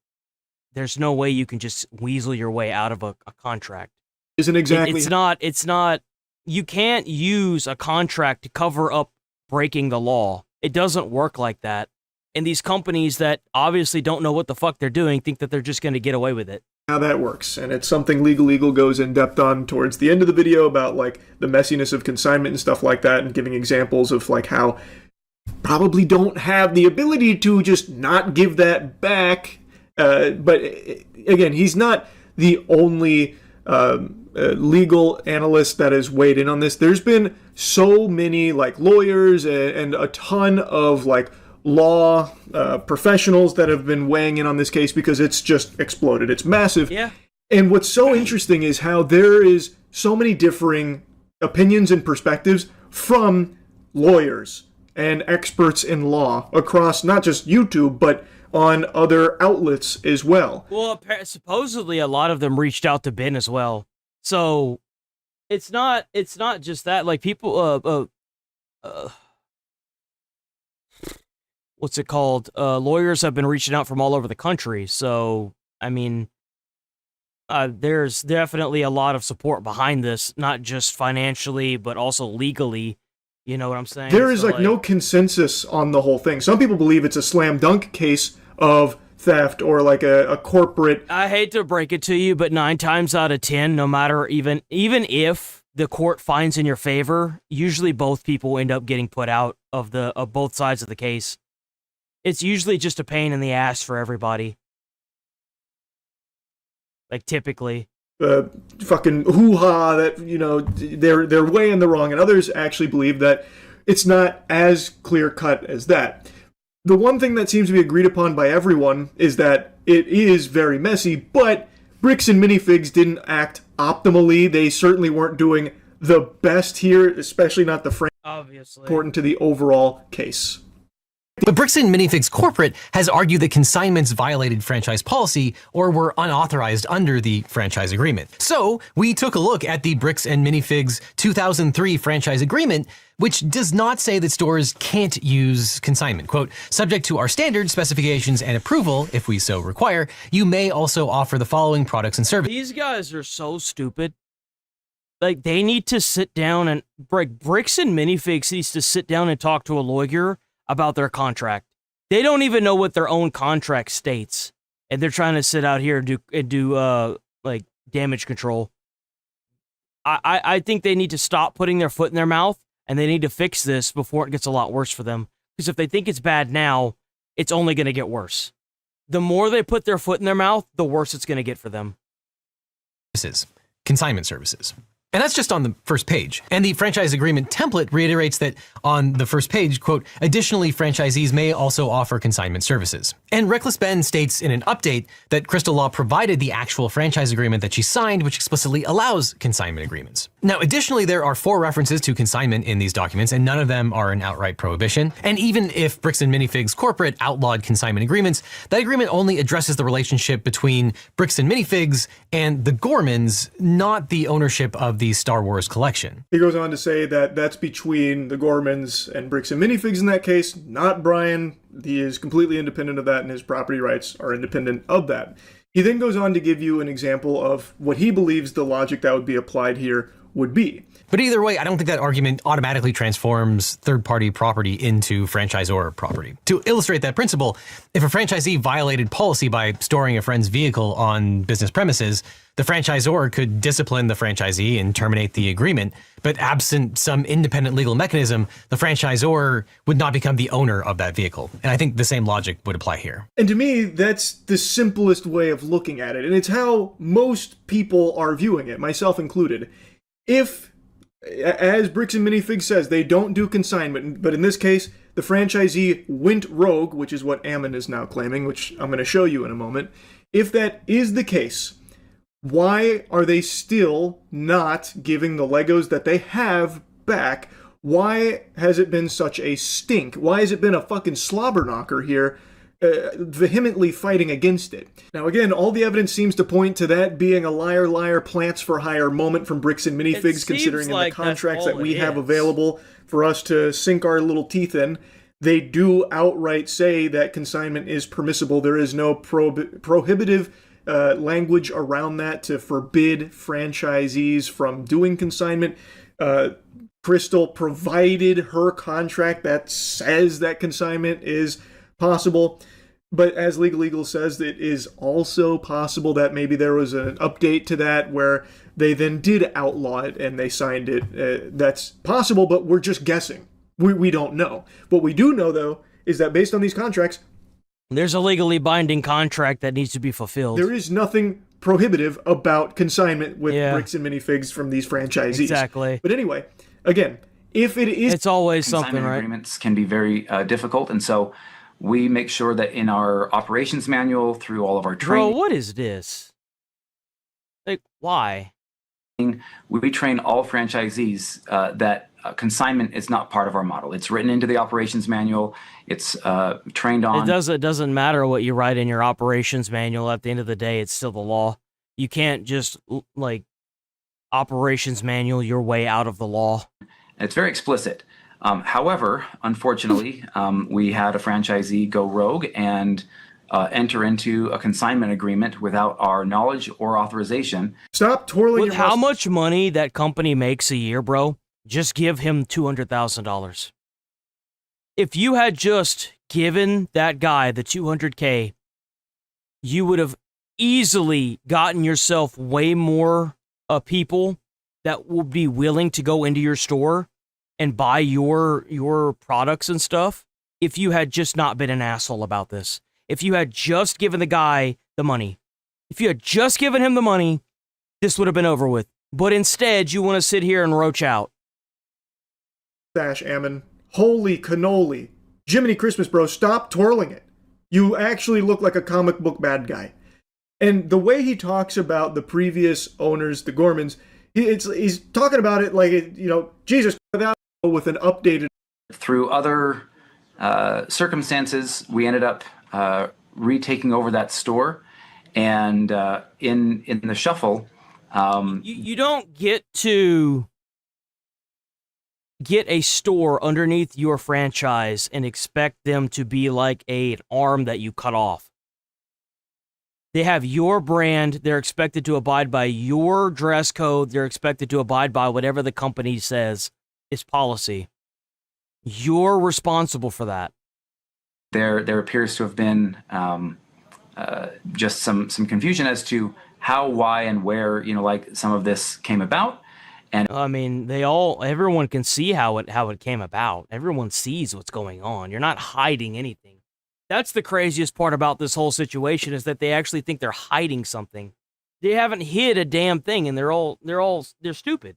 there's no way you can just weasel your way out of a contract. Isn't exactly... It's not, you can't use a contract to cover up breaking the law. It doesn't work like that. And these companies that obviously don't know what the fuck they're doing think that they're just going to get away with it. How that works, and it's something Legal Eagle goes in depth on towards the end of the video about like the messiness of consignment and stuff like that, and giving examples of like how probably don't have the ability to just not give that back. But again, he's not the only legal analyst that has weighed in on this. There's been so many like lawyers and a ton of like law professionals that have been weighing in on this case because it's just exploded. It's massive. Yeah. And what's so interesting is how there is so many differing opinions and perspectives from lawyers and experts in law across not just YouTube, but on other outlets as well. Well, supposedly a lot of them reached out to Ben as well. So it's not just that. Like people, what's it called? Lawyers have been reaching out from all over the country. So, I mean, there's definitely a lot of support behind this, not just financially, but also legally. You know what I'm saying? There is like no consensus on the whole thing. Some people believe it's a slam dunk case of theft or like a corporate... I hate to break it to you, but 9 times out of 10, no matter even if the court finds in your favor, usually both people end up getting put out of both sides of the case. It's usually just a pain in the ass for everybody. Like typically. Fucking hoo-ha that, you know, they're way in the wrong, and others actually believe that it's not as clear-cut as that. The one thing that seems to be agreed upon by everyone is that it is very messy, but Bricks and Minifigs didn't act optimally. They certainly weren't doing the best here, especially not the franchise. Obviously. Important to the overall case. But Bricks and Minifigs Corporate has argued that consignments violated franchise policy or were unauthorized under the franchise agreement. So we took a look at the Bricks and Minifigs 2003 franchise agreement, which does not say that stores can't use consignment. Quote, subject to our standards, specifications, and approval, if we so require, you may also offer the following products and services. These guys are so stupid. Like, they need to sit down and... Bricks and Minifigs needs to sit down and talk to a lawyer about their contract. They don't even know what their own contract states, and they're trying to sit out here and do like damage control. I think they need to stop putting their foot in their mouth, and they need to fix this before it gets a lot worse for them. Because if they think it's bad now, it's only going to get worse. The more they put their foot in their mouth, the worse it's going to get for them. Consignment services. And that's just on the first page. And the franchise agreement template reiterates that on the first page, quote, additionally, franchisees may also offer consignment services. And Reckless Ben states in an update that Crystal Law provided the actual franchise agreement that she signed, which explicitly allows consignment agreements. Now, additionally, there are 4 references to consignment in these documents, and none of them are an outright prohibition. And even if Bricks and Minifigs Corporate outlawed consignment agreements, that agreement only addresses the relationship between Bricks and Minifigs and the Gormans, not the ownership of the Star Wars collection. He goes on to say that that's between the Gormans and Bricks and Minifigs in that case, not Brian. He is completely independent of that, and his property rights are independent of that. He then goes on to give you an example of what he believes the logic that would be applied here would be. But either way, I don't think that argument automatically transforms third-party property into franchisor property. To illustrate that principle, if a franchisee violated policy by storing a friend's vehicle on business premises, the franchisor could discipline the franchisee and terminate the agreement, but absent some independent legal mechanism, the franchisor would not become the owner of that vehicle. And I think the same logic would apply here. And to me, that's the simplest way of looking at it, and it's how most people are viewing it, myself included. If, as Bricks and Minifigs says, they don't do consignment, but in this case, the franchisee went rogue, which is what Ammon is now claiming, which I'm going to show you in a moment. If that is the case, why are they still not giving the Legos that they have back? Why has it been such a stink? Why has it been a fucking slobber knocker here, vehemently fighting against it? Now, again, all the evidence seems to point to that being a liar, liar, plants for hire moment from Bricks and Minifigs, considering in the contracts that we have available for us to sink our little teeth in, they do outright say that consignment is permissible. There is no prohibitive language around that to forbid franchisees from doing consignment. Crystal provided her contract that says that consignment is possible. But as Legal Eagle says, it is also possible that maybe there was an update to that where they then did outlaw it and they signed it. That's possible, but we're just guessing. We don't know. What we do know, though, is that based on these contracts, there's a legally binding contract that needs to be fulfilled. There is nothing prohibitive about consignment with Bricks and Minifigs from these franchisees. Exactly. But anyway, again, if it is... It's always something, right? Agreements can be very difficult, and so we make sure that in our operations manual, through all of our training... Bro, what is this? Like, why? We train all franchisees that consignment is not part of our model. It's written into the operations manual. It's trained on... It doesn't matter what you write in your operations manual. At the end of the day, it's still the law. You can't just, like, operations manual your way out of the law. It's very explicit. However, unfortunately, we had a franchisee go rogue and enter into a consignment agreement without our knowledge or authorization. Stop twirling With how much money that company makes a year, bro, just give him $200,000. If you had just given that guy the $200K, you would have easily gotten yourself way more people that would be willing to go into your store and buy your products and stuff if you had just not been an asshole about this. If you had just given the guy the money. If you had just given him the money, this would have been over with. But instead, you want to sit here and roach out. Ammon. Holy cannoli. Jiminy Christmas, bro, stop twirling it. You actually look like a comic book bad guy. And the way he talks about the previous owners, the Gormans, he's talking about it like, Jesus, with an updated... Through other circumstances, we ended up retaking over that store. And in the shuffle... You don't get to get a store underneath your franchise and expect them to be like an arm that you cut off. They have your brand. They're expected to abide by your dress code. They're expected to abide by whatever the company says is policy. You're responsible for that. There appears to have been just some confusion as to how, why, and where, some of this came about. And I mean, everyone can see how it came about. Everyone sees what's going on. You're not hiding anything. That's the craziest part about this whole situation, is that they actually think they're hiding something. They haven't hid a damn thing, and they're stupid.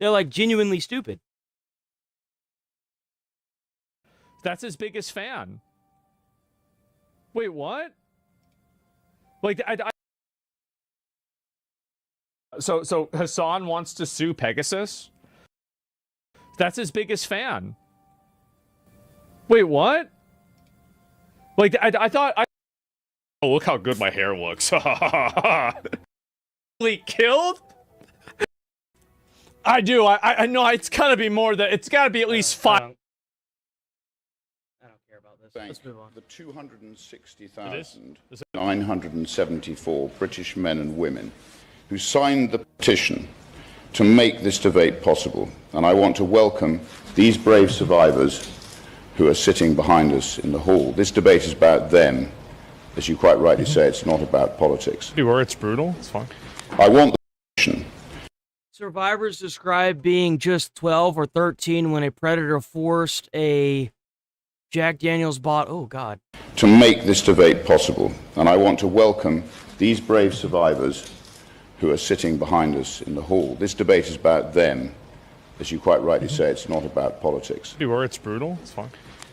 They're like genuinely stupid. That's his biggest fan. Wait, what? Like, So Hassan wants to sue Pegasus? That's his biggest fan. Wait, what? Like, I thought... Oh, look how good my hair looks. Killed? I do. I know it's gotta be more than... It's gotta be at least 5... I don't care about this. Let's move on. The 260,974 British men and women who signed the petition to make this debate possible. And I want to welcome these brave survivors who are sitting behind us in the hall. This debate is about them. As you quite rightly say, it's not about politics. Where it's brutal, it's fine. I want the petition. Survivors describe being just 12 or 13 when a predator forced a Jack Daniels bot. Oh, God. To make this debate possible. And I want to welcome these brave survivors who are sitting behind us in the hall. This debate is about them. As you quite rightly say, it's not about politics. Where it's brutal, it's fine.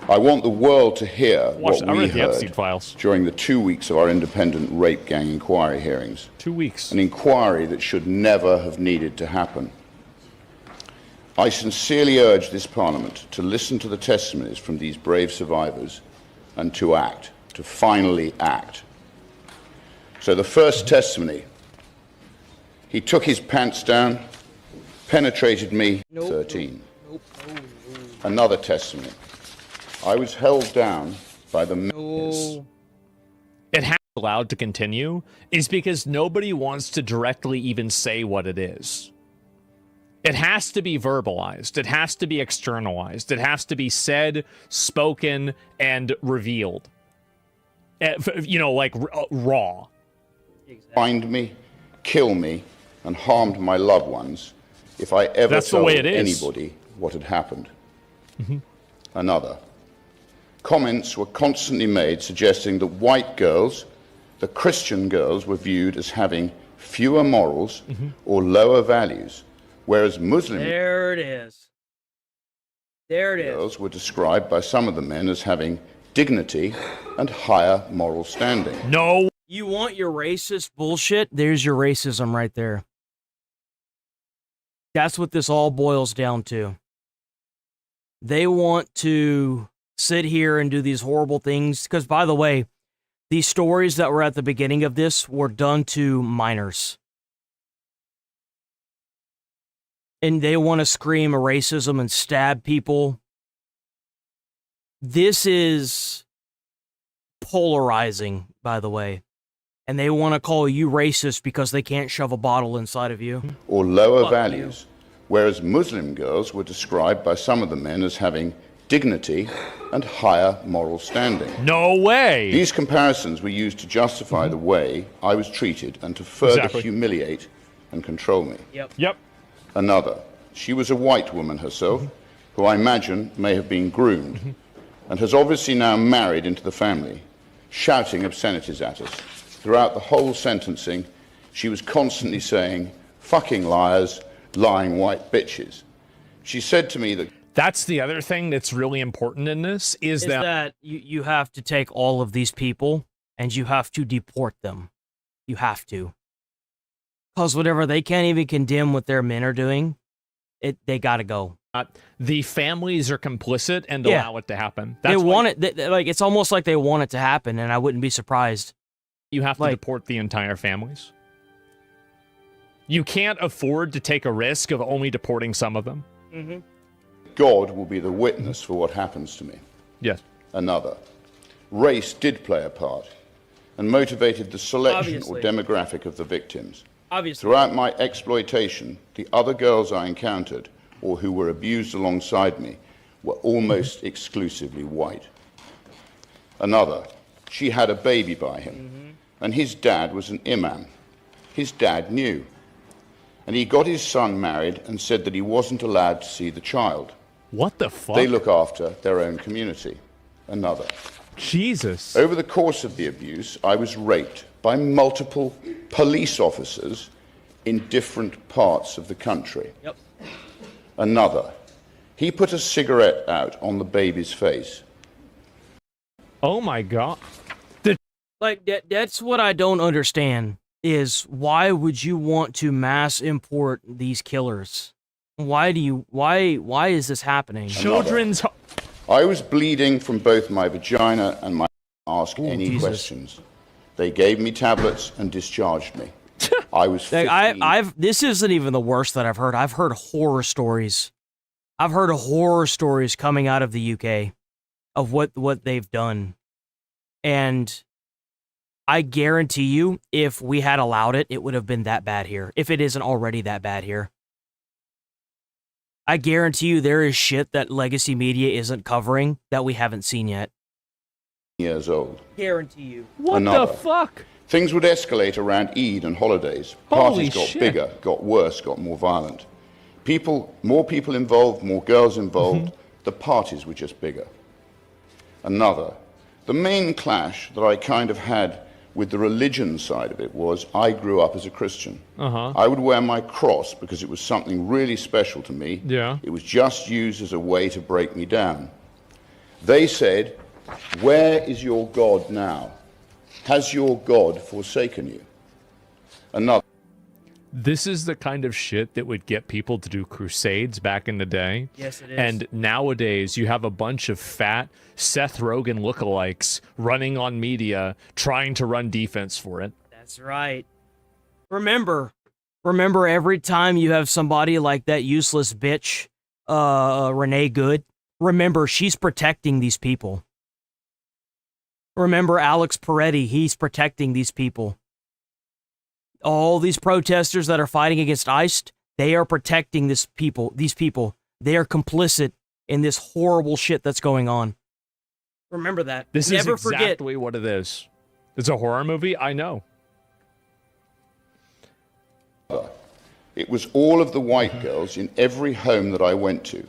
I want the world to hear what I we read the Epstein heard files. during the 2 weeks of our independent rape gang inquiry hearings. 2 weeks. An inquiry that should never have needed to happen. I sincerely urge this Parliament to listen to the testimonies from these brave survivors and to act, to finally act. So the first testimony, he took his pants down, penetrated me, 13. Another testimony, I was held down by the It has allowed to continue is because nobody wants to directly even say what it is. It has to be verbalized. It has to be externalized. It has to be said, spoken, and revealed. You know, like raw. Find me, kill me, and harmed my loved ones if I ever told anybody what had happened. Another. Comments were constantly made suggesting that white girls, the Christian girls, were viewed as having fewer morals or lower values, whereas Muslim There it is. There it is. girls were described by some of the men as having dignity and higher moral standing. No. You want your racist bullshit? There's your racism right there. That's what this all boils down to. They want to sit here and do these horrible things. Because, by the way, these stories that were at the beginning of this were done to minors. And they want to scream racism and stab people. This is polarizing, by the way. And they want to call you racist because they can't shove a bottle inside of you. Or lower Fuck values, whereas Muslim girls were described by some of the men as having dignity and higher moral standing. No way! These comparisons were used to justify the way I was treated and to further humiliate and control me. Yep. Another. She was a white woman herself, who I imagine may have been groomed, and has obviously now married into the family, shouting obscenities at us. Throughout the whole sentencing, she was constantly saying, fucking liars, lying white bitches. She said to me that... That's the other thing that's really important in this, is that you have to take all of these people and you have to deport them. You have to. Because whatever, they can't even condemn what their men are doing. They gotta go. The families are complicit and allow it to happen. They want it, like, it's almost like they want it to happen, and I wouldn't be surprised. You have to deport the entire families. You can't afford to take a risk of only deporting some of them. God will be the witness for what happens to me. Yes. Another. Race did play a part and motivated the selection Obviously. or demographic of the victims. Obviously. Throughout my exploitation, the other girls I encountered or who were abused alongside me were almost exclusively white. Another. She had a baby by him, and his dad was an imam. His dad knew. And he got his son married and said that he wasn't allowed to see the child. What the fuck? They look after their own community. Another. Jesus. Over the course of the abuse, I was raped by multiple police officers in different parts of the country. Yep. Another. He put a cigarette out on the baby's face. Oh my God. Like, that's what I don't understand, is why would you want to mass import these killers? Why is this happening? Children's... I was bleeding from both my vagina and my... Ask any questions. They gave me tablets and discharged me. I was 15. This isn't even the worst that I've heard. I've heard horror stories. I've heard horror stories coming out of the UK of what they've done. And I guarantee you, if we had allowed it, it would have been that bad here. If it isn't already that bad here. I guarantee you there is shit that legacy media isn't covering that we haven't seen yet. Years old. Guarantee you. What Another. the fuck? Things would escalate around Eid and holidays. Holy Parties got shit. bigger, got worse, got more violent. More people involved, more girls involved. The parties were just bigger. Another. The main clash that I kind of had with the religion side of it was I grew up as a Christian. I would wear my cross because it was something really special to me. Yeah. It was just used as a way to break me down. They said, "Where is your God now? Has your God forsaken you?" Another. This is the kind of shit that would get people to do crusades back in the day. Yes, it is. And nowadays, you have a bunch of fat Seth Rogen lookalikes running on media trying to run defense for it. That's right. Remember every time you have somebody like that useless bitch, Renee Good, remember she's protecting these people. Remember Alex Peretti, he's protecting these people. All these protesters that are fighting against ICE, they are protecting these people. They are complicit in this horrible shit that's going on. Remember that. This Never is forget. exactly what it is. It's a horror movie, I know. It was all of the white girls in every home that I went to.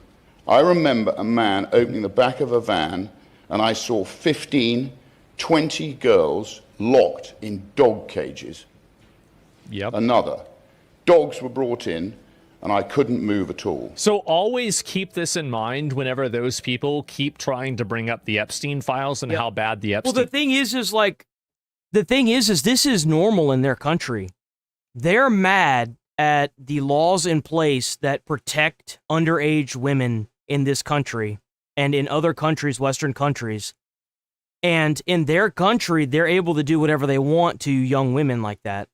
I remember a man opening the back of a van, and I saw 15, 20 girls locked in dog cages. Yep. Another. Dogs were brought in, and I couldn't move at all. So always keep this in mind whenever those people keep trying to bring up the Epstein files and how bad the Epstein... Well, the thing is this is normal in their country. They're mad at the laws in place that protect underage women in this country and in other countries, Western countries. And in their country, they're able to do whatever they want to young women like that.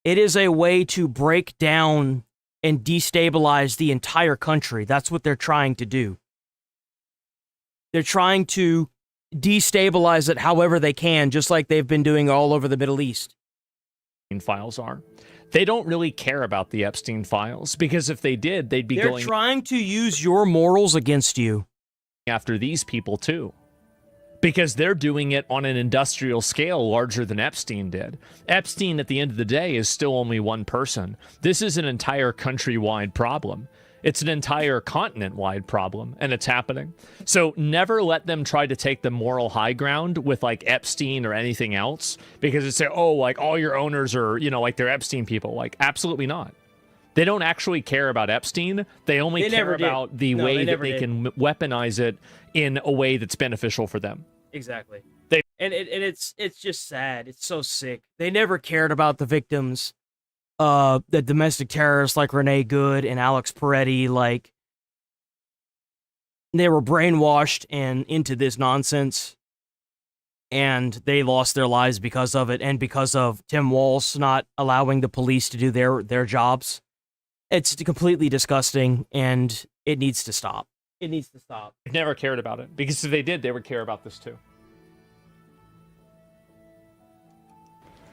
It is a way to break down and destabilize the entire country. That's what they're trying to do. They're trying to destabilize it however they can, just like they've been doing all over the Middle East. Files are. They don't really care about the Epstein files, because if they did, they'd be They're going trying to use your morals against you. After these people too. Because they're doing it on an industrial scale larger than Epstein did. Epstein, at the end of the day, is still only one person. This is an entire countrywide problem. It's an entire continent-wide problem, and it's happening. So never let them try to take the moral high ground with, like, Epstein or anything else, because it's, oh, like, all your owners are, like, they're Epstein people. Like, absolutely not. They don't actually care about Epstein. They only care about the way that they can weaponize it in a way that's beneficial for them. Exactly. It's just sad. It's so sick. They never cared about the victims. The domestic terrorists like Renee Good and Alex Peretti, like, they were brainwashed and into this nonsense, and they lost their lives because of it, and because of Tim Walz not allowing the police to do their jobs. It's completely disgusting, and it needs to stop. It needs to stop. They never cared about it, because if they did, they would care about this too.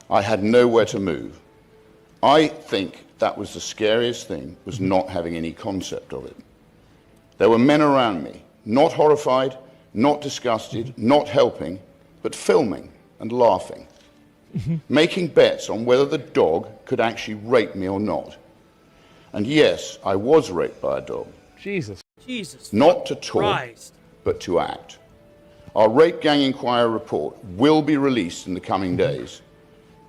I had nowhere to move. I think that was the scariest thing, was not having any concept of it. There were men around me, not horrified, not disgusted, not helping, but filming and laughing, making bets on whether the dog could actually rape me or not. And yes, I was raped by a dog. Jesus. Not to talk, Christ. but to act. Our Rape Gang Inquiry report will be released in the coming days.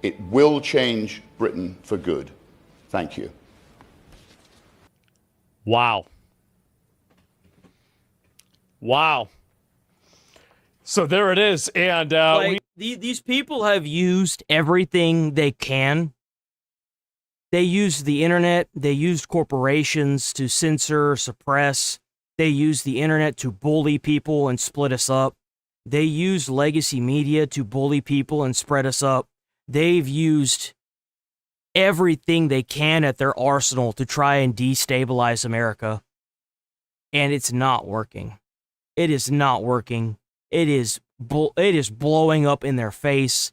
It will change Britain for good. Thank you. Wow. Wow. So there it is. And these people have used everything they can. They used the internet. They used corporations to censor, suppress. They used the internet to bully people and split us up. They used legacy media to bully people and spread us up. They've used everything they can at their arsenal to try and destabilize America. And it's not working. It is not working. It is blowing up in their face.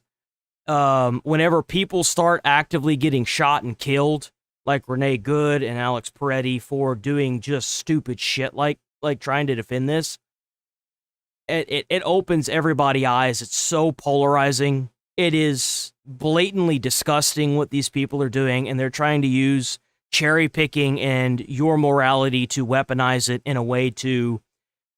Whenever people start actively getting shot and killed, like Renee Good and Alex Peretti for doing just stupid shit like trying to defend this, it opens everybody's eyes. It's so polarizing. It is blatantly disgusting what these people are doing, and they're trying to use cherry picking and your morality to weaponize it in a way to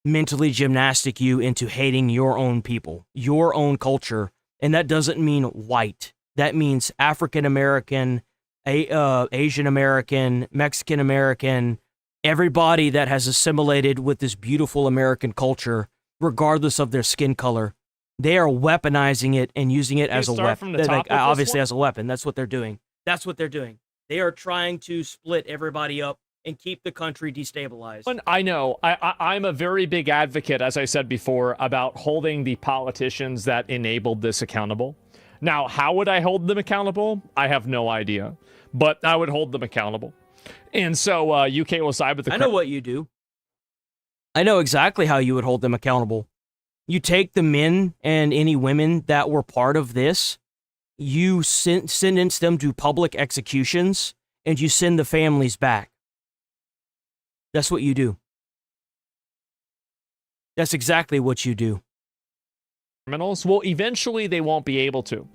mentally gymnastic you into hating your own people, your own culture. And that doesn't mean white. That means African American, Asian American, Mexican American, everybody that has assimilated with this beautiful American culture, regardless of their skin color, they are weaponizing it and using it as a weapon. Obviously, as a weapon. That's what they're doing. That's what they're doing. They are trying to split everybody up and keep the country destabilized. I know. I'm a very big advocate, as I said before, about holding the politicians that enabled this accountable. Now, how would I hold them accountable? I have no idea. But I would hold them accountable. And so UK will side with the... I know what you do. I know exactly how you would hold them accountable. You take the men and any women that were part of this, you sentence them to public executions, and you send the families back. That's what you do. That's exactly what you do. Criminals? Well, eventually they won't be able to.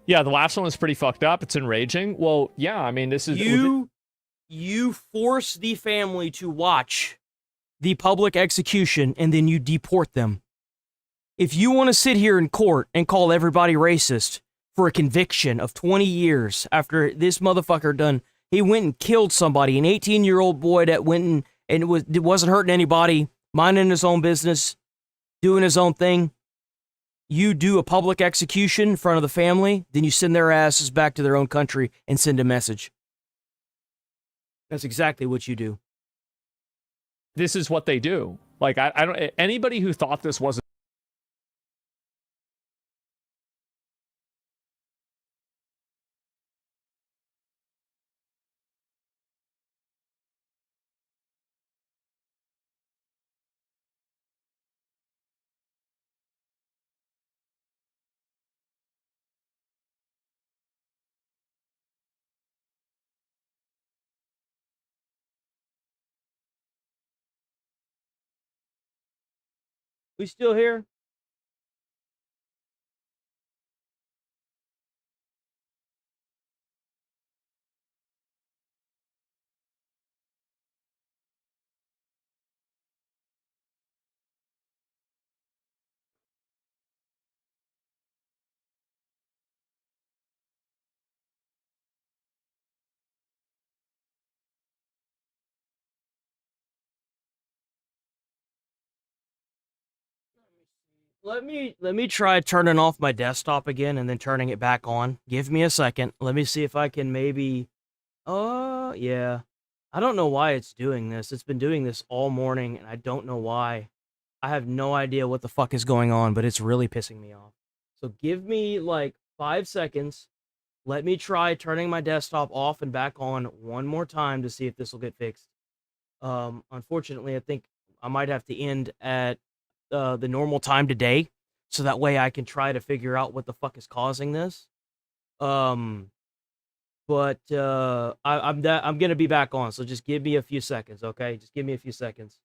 Yeah, the last one was pretty fucked up. It's enraging. Well, yeah, I mean, this is... You force the family to watch the public execution, and then you deport them. If you want to sit here in court and call everybody racist for a conviction of 20 years after this motherfucker he went and killed somebody, an 18-year-old boy that went and wasn't hurting anybody, minding his own business, doing his own thing. You do a public execution in front of the family, then you send their asses back to their own country and send a message. That's exactly what you do. This is what they do. Like, I don't... Anybody who thought this wasn't... We still here? Let me try turning off my desktop again and then turning it back on. Give me a second. Let me see if I can maybe... yeah. I don't know why it's doing this. It's been doing this all morning, and I don't know why. I have no idea what the fuck is going on, but it's really pissing me off. So give me, like, 5 seconds. Let me try turning my desktop off and back on one more time to see if this will get fixed. Unfortunately, I think I might have to end at the normal time today, so that way I can try to figure out what the fuck is causing this. I'm gonna be back on, so just give me a few seconds, okay? Just give me a few seconds.